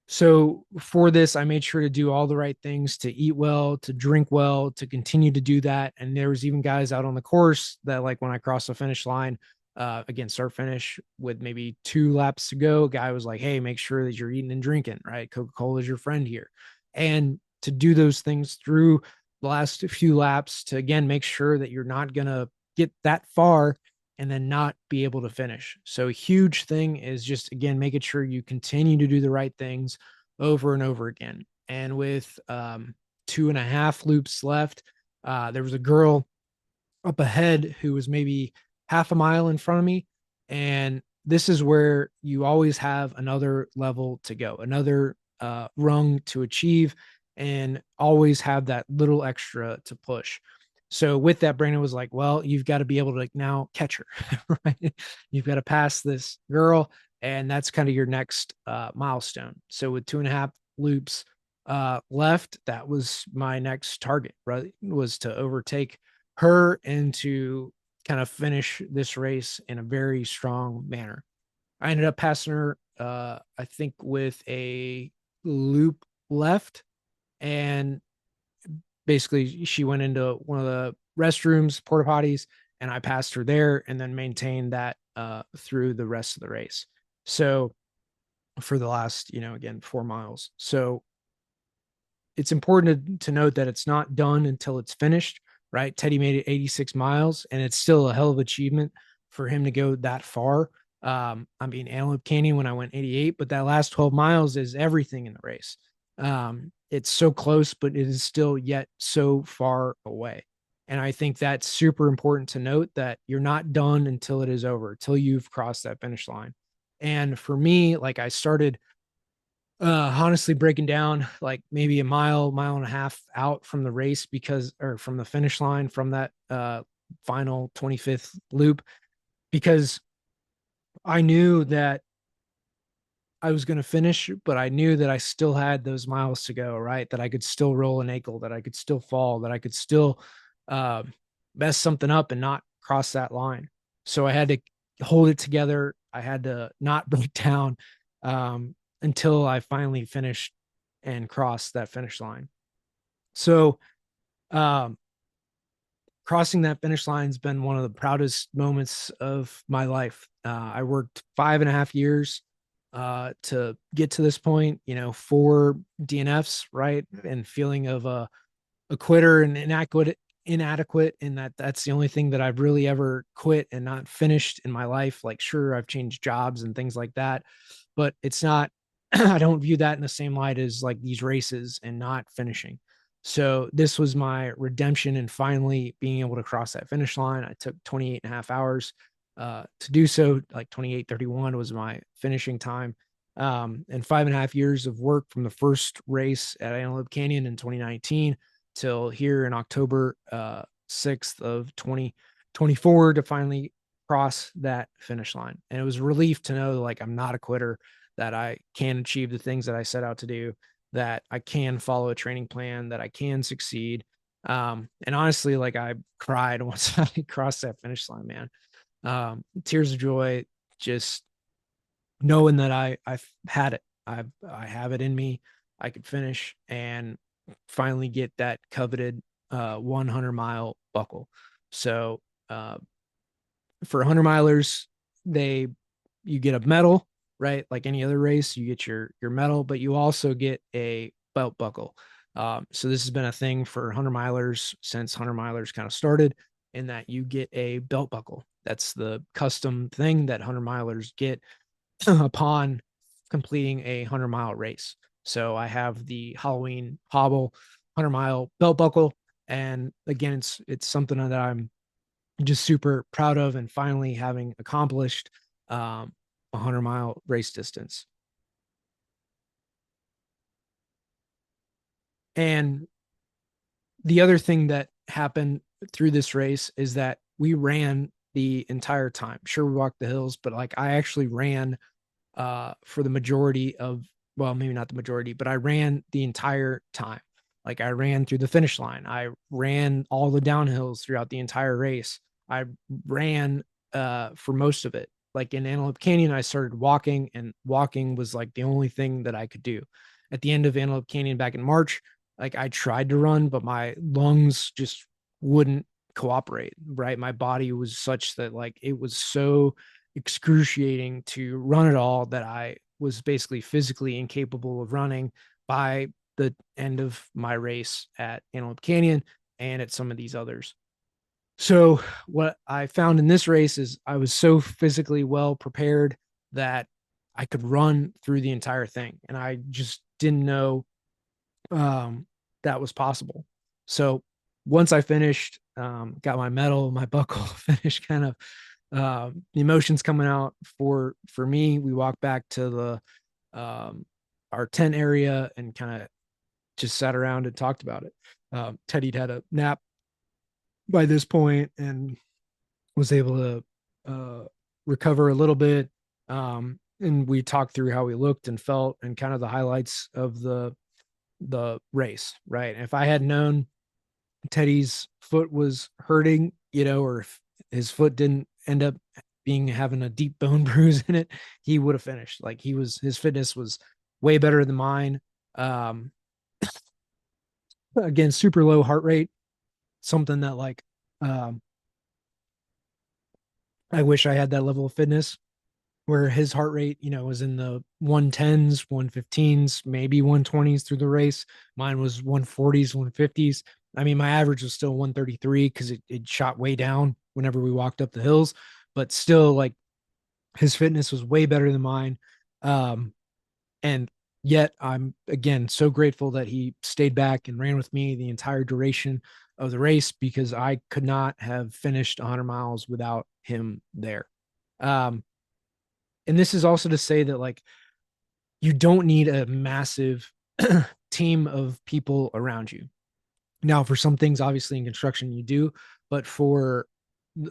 So for this, I made sure to do all the right things, to eat well, to drink well, to continue to do that. And there was even guys out on the course that, like, when I crossed the finish line, again, start finish with maybe 2 laps to go, a guy was like, "Hey, make sure that you're eating and drinking, right? Coca-Cola is your friend here." And to do those things through the last few laps to, again, make sure that you're not going to get that far and then not be able to finish. So a huge thing is just, again, making sure you continue to do the right things over and over again. And with 2.5 loops left, there was a girl up ahead who was maybe half a mile in front of me. And this is where you always have another level to go, another rung to achieve, and always have that little extra to push. So with that, Brandon was like, "Well, you've got to be able to, like, now catch her, right? You've got to pass this girl, and that's kind of your next milestone." So with 2.5 loops left, that was my next target, right? Was to overtake her and to kind of finish this race in a very strong manner. I ended up passing her, I think, with a loop left, and basically she went into one of the restrooms, porta potties, and I passed her there, and then maintained that through the rest of the race. So for the last, again, 4 miles. So it's important to note that it's not done until it's finished, right? Teddy made it 86 miles, and it's still a hell of an achievement for him to go that far. I mean, Antelope Canyon when I went 88, but that last 12 miles is everything in the race. It's so close, but it is still yet so far away. And I think that's super important to note, that you're not done until it is over, until you've crossed that finish line. And for me, like, I started honestly breaking down like maybe a mile and a half out from the race, because, or from the finish line, from that final 25th loop, because I knew that I was going to finish, but I knew that I still had those miles to go, right? That I could still roll an ankle, that I could still fall, that I could still uh, mess something up and not cross that line. So I had to hold it together. I had to not break down until I finally finished and crossed that finish line. So um, crossing that finish line has been one of the proudest moments of my life. I worked 5.5 years to get to this point, 4 DNFs, right? And feeling of a quitter and inadequate, and that's the only thing that I've really ever quit and not finished in my life. Like, sure, I've changed jobs and things like that, but it's not, I don't view that in the same light as like these races and not finishing. So this was my redemption and finally being able to cross that finish line. I took 28.5 hours to do so. Like 28:31 was my finishing time. And 5.5 years of work from the first race at Antelope Canyon in 2019 till here in October 6th of 2024 to finally cross that finish line. And it was a relief to know, like, I'm not a quitter, that I can achieve the things that I set out to do, that I can follow a training plan, that I can succeed. And honestly, like, I cried once I crossed that finish line, man. Tears of joy, just knowing that I've had it. I have it in me. I could finish and finally get that coveted 100-mile buckle. So for 100 milers, they you get a medal, right? Like any other race, you get your medal, but you also get a belt buckle. So this has been a thing for 100 milers since 100 milers kind of started, in that you get a belt buckle. That's the custom thing that 100 milers get upon completing a 100-mile race. So I have the Halloween Hobble 100-mile belt buckle, and again, it's something that I'm just super proud of, and finally having accomplished a 100-mile race distance. And the other thing that happened through this race is that we ran the entire time. Sure, we walked the hills, but like, I actually ran for the majority of, well, maybe not the majority, but I ran the entire time. Like, I ran through the finish line. I ran all the downhills throughout the entire race. I ran for most of it. like in Antelope Canyon, I started walking, and walking was like the only thing that I could do. At the end of Antelope Canyon back in March, like I tried to run, but my lungs just wouldn't cooperate, right? My body was such that like it was so excruciating to run at all that I was basically physically incapable of running by the end of my race at Antelope Canyon and at some of these others. So what I found in this race is I was so physically well prepared that I could run through the entire thing, and I just didn't know that was possible. So once I finished, got my medal, my buckle, finished kind of the emotions coming out for me. We walked back to our tent area and kind of just sat around and talked about it. Teddy'd had a nap by this point and was able to recover a little bit. And we talked through how we looked and felt and kind of the highlights of the race, right? And if I had known Teddy's foot was hurting, or if his foot didn't end up being having a deep bone bruise in it, he would have finished. Like his fitness was way better than mine. Um, Again, super low heart rate, something that like um, I wish I had that level of fitness where his heart rate, was in the 110s, 115s, maybe 120s through the race. Mine was 140s, 150s. I mean, my average was still 133 because it shot way down whenever we walked up the hills, but still, like, his fitness was way better than mine. Um, and yet, I'm again so grateful that he stayed back and ran with me the entire duration of the race because I could not have finished 100 miles without him there. Um, and this is also to say that like you don't need a massive team of people around you. Now, for some things, obviously in construction, you do, but for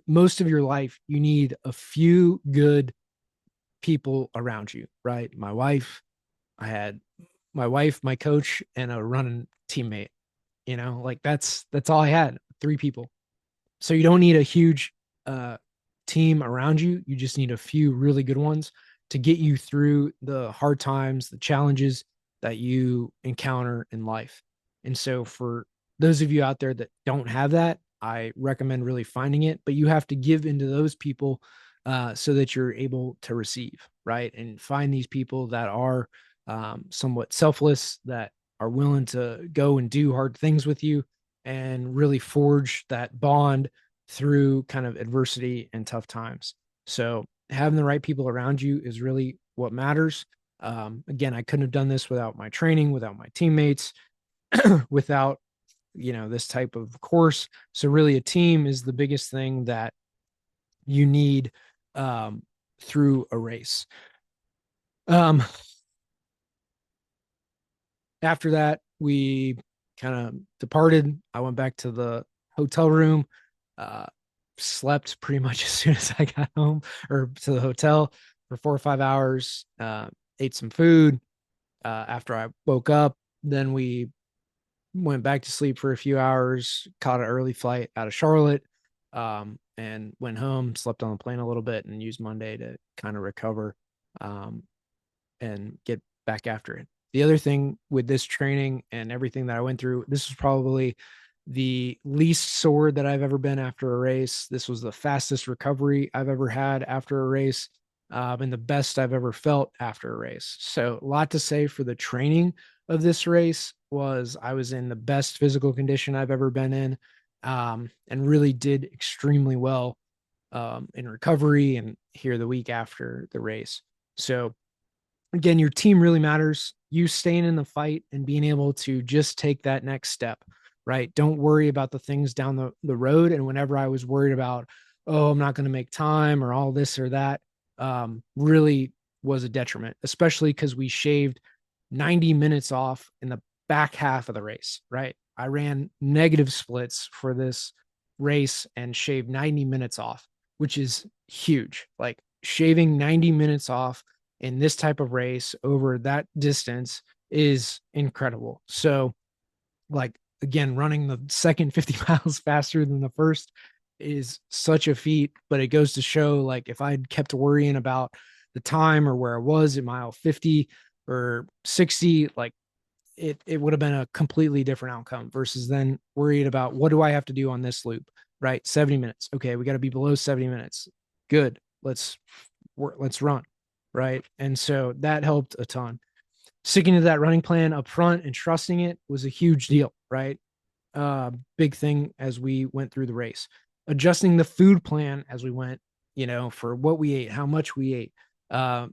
most of your life, you need a few good people around you, right? I had my wife, my coach, and a running teammate. Like that's all I had, three people. So you don't need a huge uh, team around you. You just need a few really good ones to get you through the hard times, the challenges that you encounter in life. And so, for those of you out there that don't have that, I recommend really finding it, but you have to give into those people so that you're able to receive, right? And find these people that are somewhat selfless, that are willing to go and do hard things with you and really forge that bond through kind of adversity and tough times. So having the right people around you is really what matters. Again, I couldn't have done this without my training, without my teammates, without this type of course. So really, a team is the biggest thing that you need um, through a race. Um, After that, we kind of departed. I went back to the hotel room, uh, slept pretty much as soon as I got home or to the hotel for 4 or 5 hours, ate some food. After I woke up, then we went back to sleep for a few hours, caught an early flight out of Charlotte, and went home, slept on the plane a little bit, and used Monday to kind of recover. Um, and get back after it. The other thing with this training and everything that I went through, this was probably the least sore that I've ever been after a race. This was the fastest recovery I've ever had after a race, and the best I've ever felt after a race. So, a lot to say for the training of this race was I was in the best physical condition I've ever been in, and really did extremely well in recovery and here the week after the race. So, again, your team really matters. You staying in the fight and being able to just take that next step, right? Don't worry about the things down the road. And whenever I was worried about, oh, I'm not going to make time or all this or that, really was a detriment, especially because we shaved 90 minutes off in the back half of the race, right? I ran negative splits for this race and shaved 90 minutes off, which is huge. Like shaving 90 minutes off in this type of race over that distance is incredible. So, like, again, running the second 50 miles faster than the first is such a feat, but it goes to show like if I'd kept worrying about the time or where I was at mile 50 or 60, like it would have been a completely different outcome versus then worried about what do I have to do on this loop, right? 70 minutes. Okay, we got to be below 70 minutes. Good. Let's run, right? And so that helped a ton. Sticking to that running plan up front and trusting it was a huge deal, right? Big thing as we went through the race. Adjusting the food plan as we went, for what we ate, how much we ate,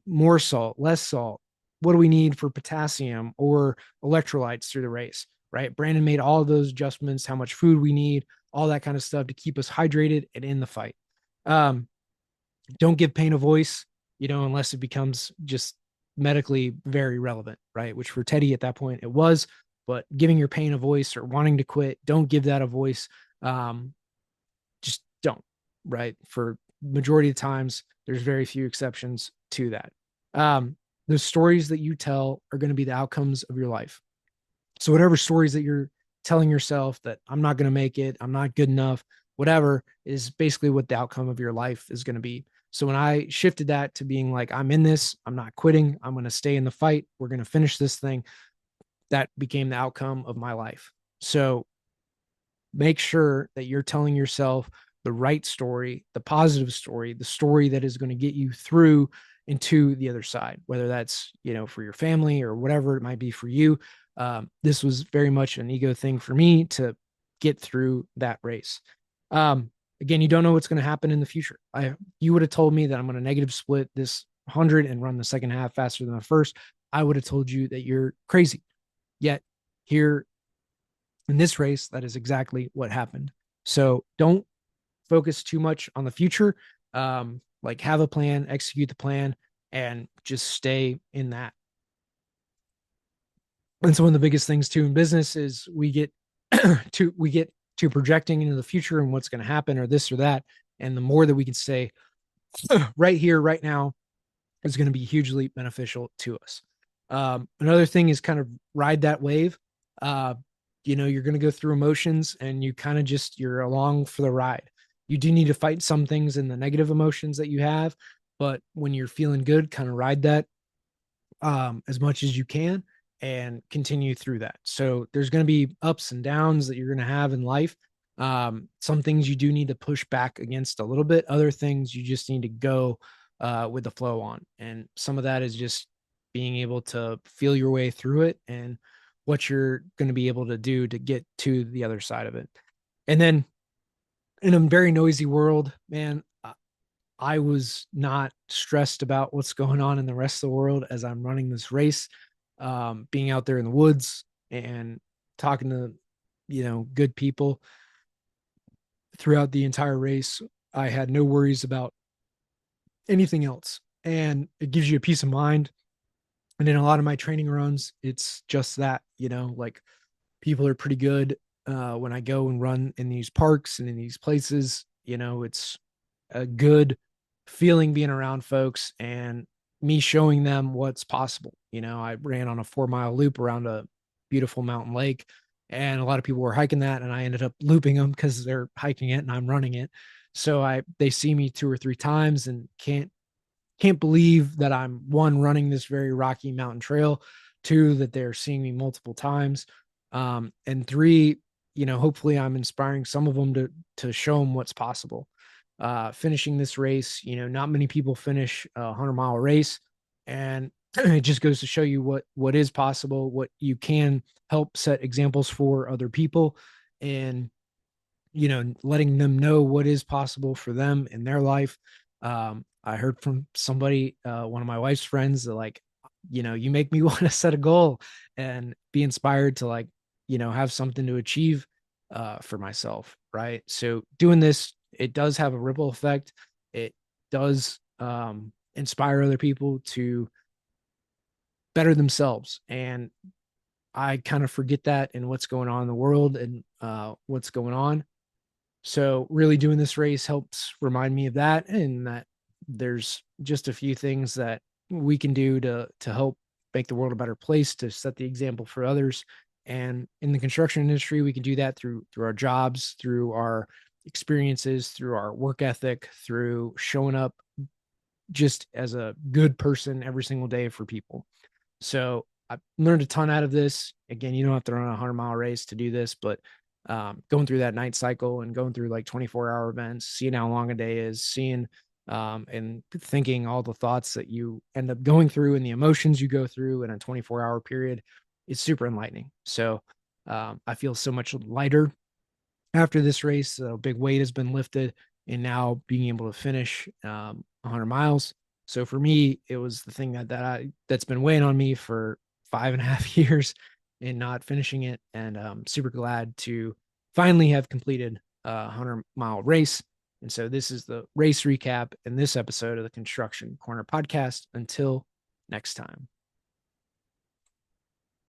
more salt, less salt. What do we need for potassium or electrolytes through the race, right? Brandon made all of those adjustments, how much food we need, all that kind of stuff to keep us hydrated and in the fight. Um, don't give pain a voice, unless it becomes just medically very relevant, right? Which for Teddy at that point it was, but giving your pain a voice or wanting to quit, don't give that a voice. Um, just don't, right? For majority of times, there's very few exceptions to that. The stories that you tell are going to be the outcomes of your life. So whatever stories that you're telling yourself that I'm not going to make it, I'm not good enough, whatever is basically what the outcome of your life is going to be. So when I shifted that to being like, I'm in this, I'm not quitting, I'm going to stay in the fight, we're going to finish this thing, that became the outcome of my life. So make sure that you're telling yourself the right story, the positive story, the story that is going to get you through into the other side, whether that's, for your family or whatever it might be for you. This was very much an ego thing for me to get through that race. Again, you don't know what's going to happen in the future. You would have told me that I'm going to negative split this 100 and run the second half faster than the first. I would have told you that you're crazy. Yet here in this race, that is exactly what happened. So don't focus too much on the future. Like have a plan, execute the plan, and just stay in that. And so one of the biggest things too in business is we get to projecting into the future and what's going to happen or this or that. And the more that we can say right here, right now, is going to be hugely beneficial to us. Another thing is kind of ride that wave. You're going to go through emotions and you kind of you're along for the ride. You do need to fight some things in the negative emotions that you have, but when you're feeling good, kind of ride that as much as you can and continue through that. So there's going to be ups and downs that you're going to have in life. Some things you do need to push back against a little bit. Other things you just need to go with the flow on. And some of that is just being able to feel your way through it and what you're going to be able to do to get to the other side of it. And then in a very noisy world, man, I was not stressed about what's going on in the rest of the world as I'm running this race. Being out there in the woods and talking to, good people throughout the entire race. I had no worries about anything else. And it gives you a peace of mind. And in a lot of my training runs, it's just that, like people are pretty good when I go and run in these parks and in these places. It's a good feeling being around folks and me showing them what's possible. I ran on a 4 mile loop around a beautiful mountain lake, and a lot of people were hiking that, and I ended up looping them because they're hiking it and I'm running it. So they see me 2 or 3 times and can't believe that I'm one running this very rocky mountain trail, two that they're seeing me multiple times, and three, hopefully I'm inspiring some of them to show them what's possible. Finishing this race, not many people finish a 100-mile race, and it just goes to show you what is possible, what you can help set examples for other people, and letting them know what is possible for them in their life. I heard from somebody, one of my wife's friends, that like, you make me want to set a goal and be inspired to like, have something to achieve for myself. Right. So doing this, it does have a ripple effect. It does inspire other people to better themselves. And I kind of forget that in what's going on in the world and what's going on. So really doing this race helps remind me of that, and that there's just a few things that we can do to help make the world a better place, to set the example for others. And in the construction industry, we can do that through our jobs, through our experiences, through our work ethic, through showing up just as a good person every single day for people. So I learned a ton out of this. Again, you don't have to run a 100-mile race to do this, but going through that night cycle and going through like 24-hour events, seeing how long a day is, seeing and thinking all the thoughts that you end up going through and the emotions you go through in a 24-hour period is super enlightening. So I feel so much lighter after this race. A big weight has been lifted, and now being able to finish 100 miles. So for me, it was the thing that's been weighing on me for 5.5 years and not finishing it. And I'm super glad to finally have completed a 100-mile race. And so this is the race recap in this episode of the Construction Corner podcast. Until next time.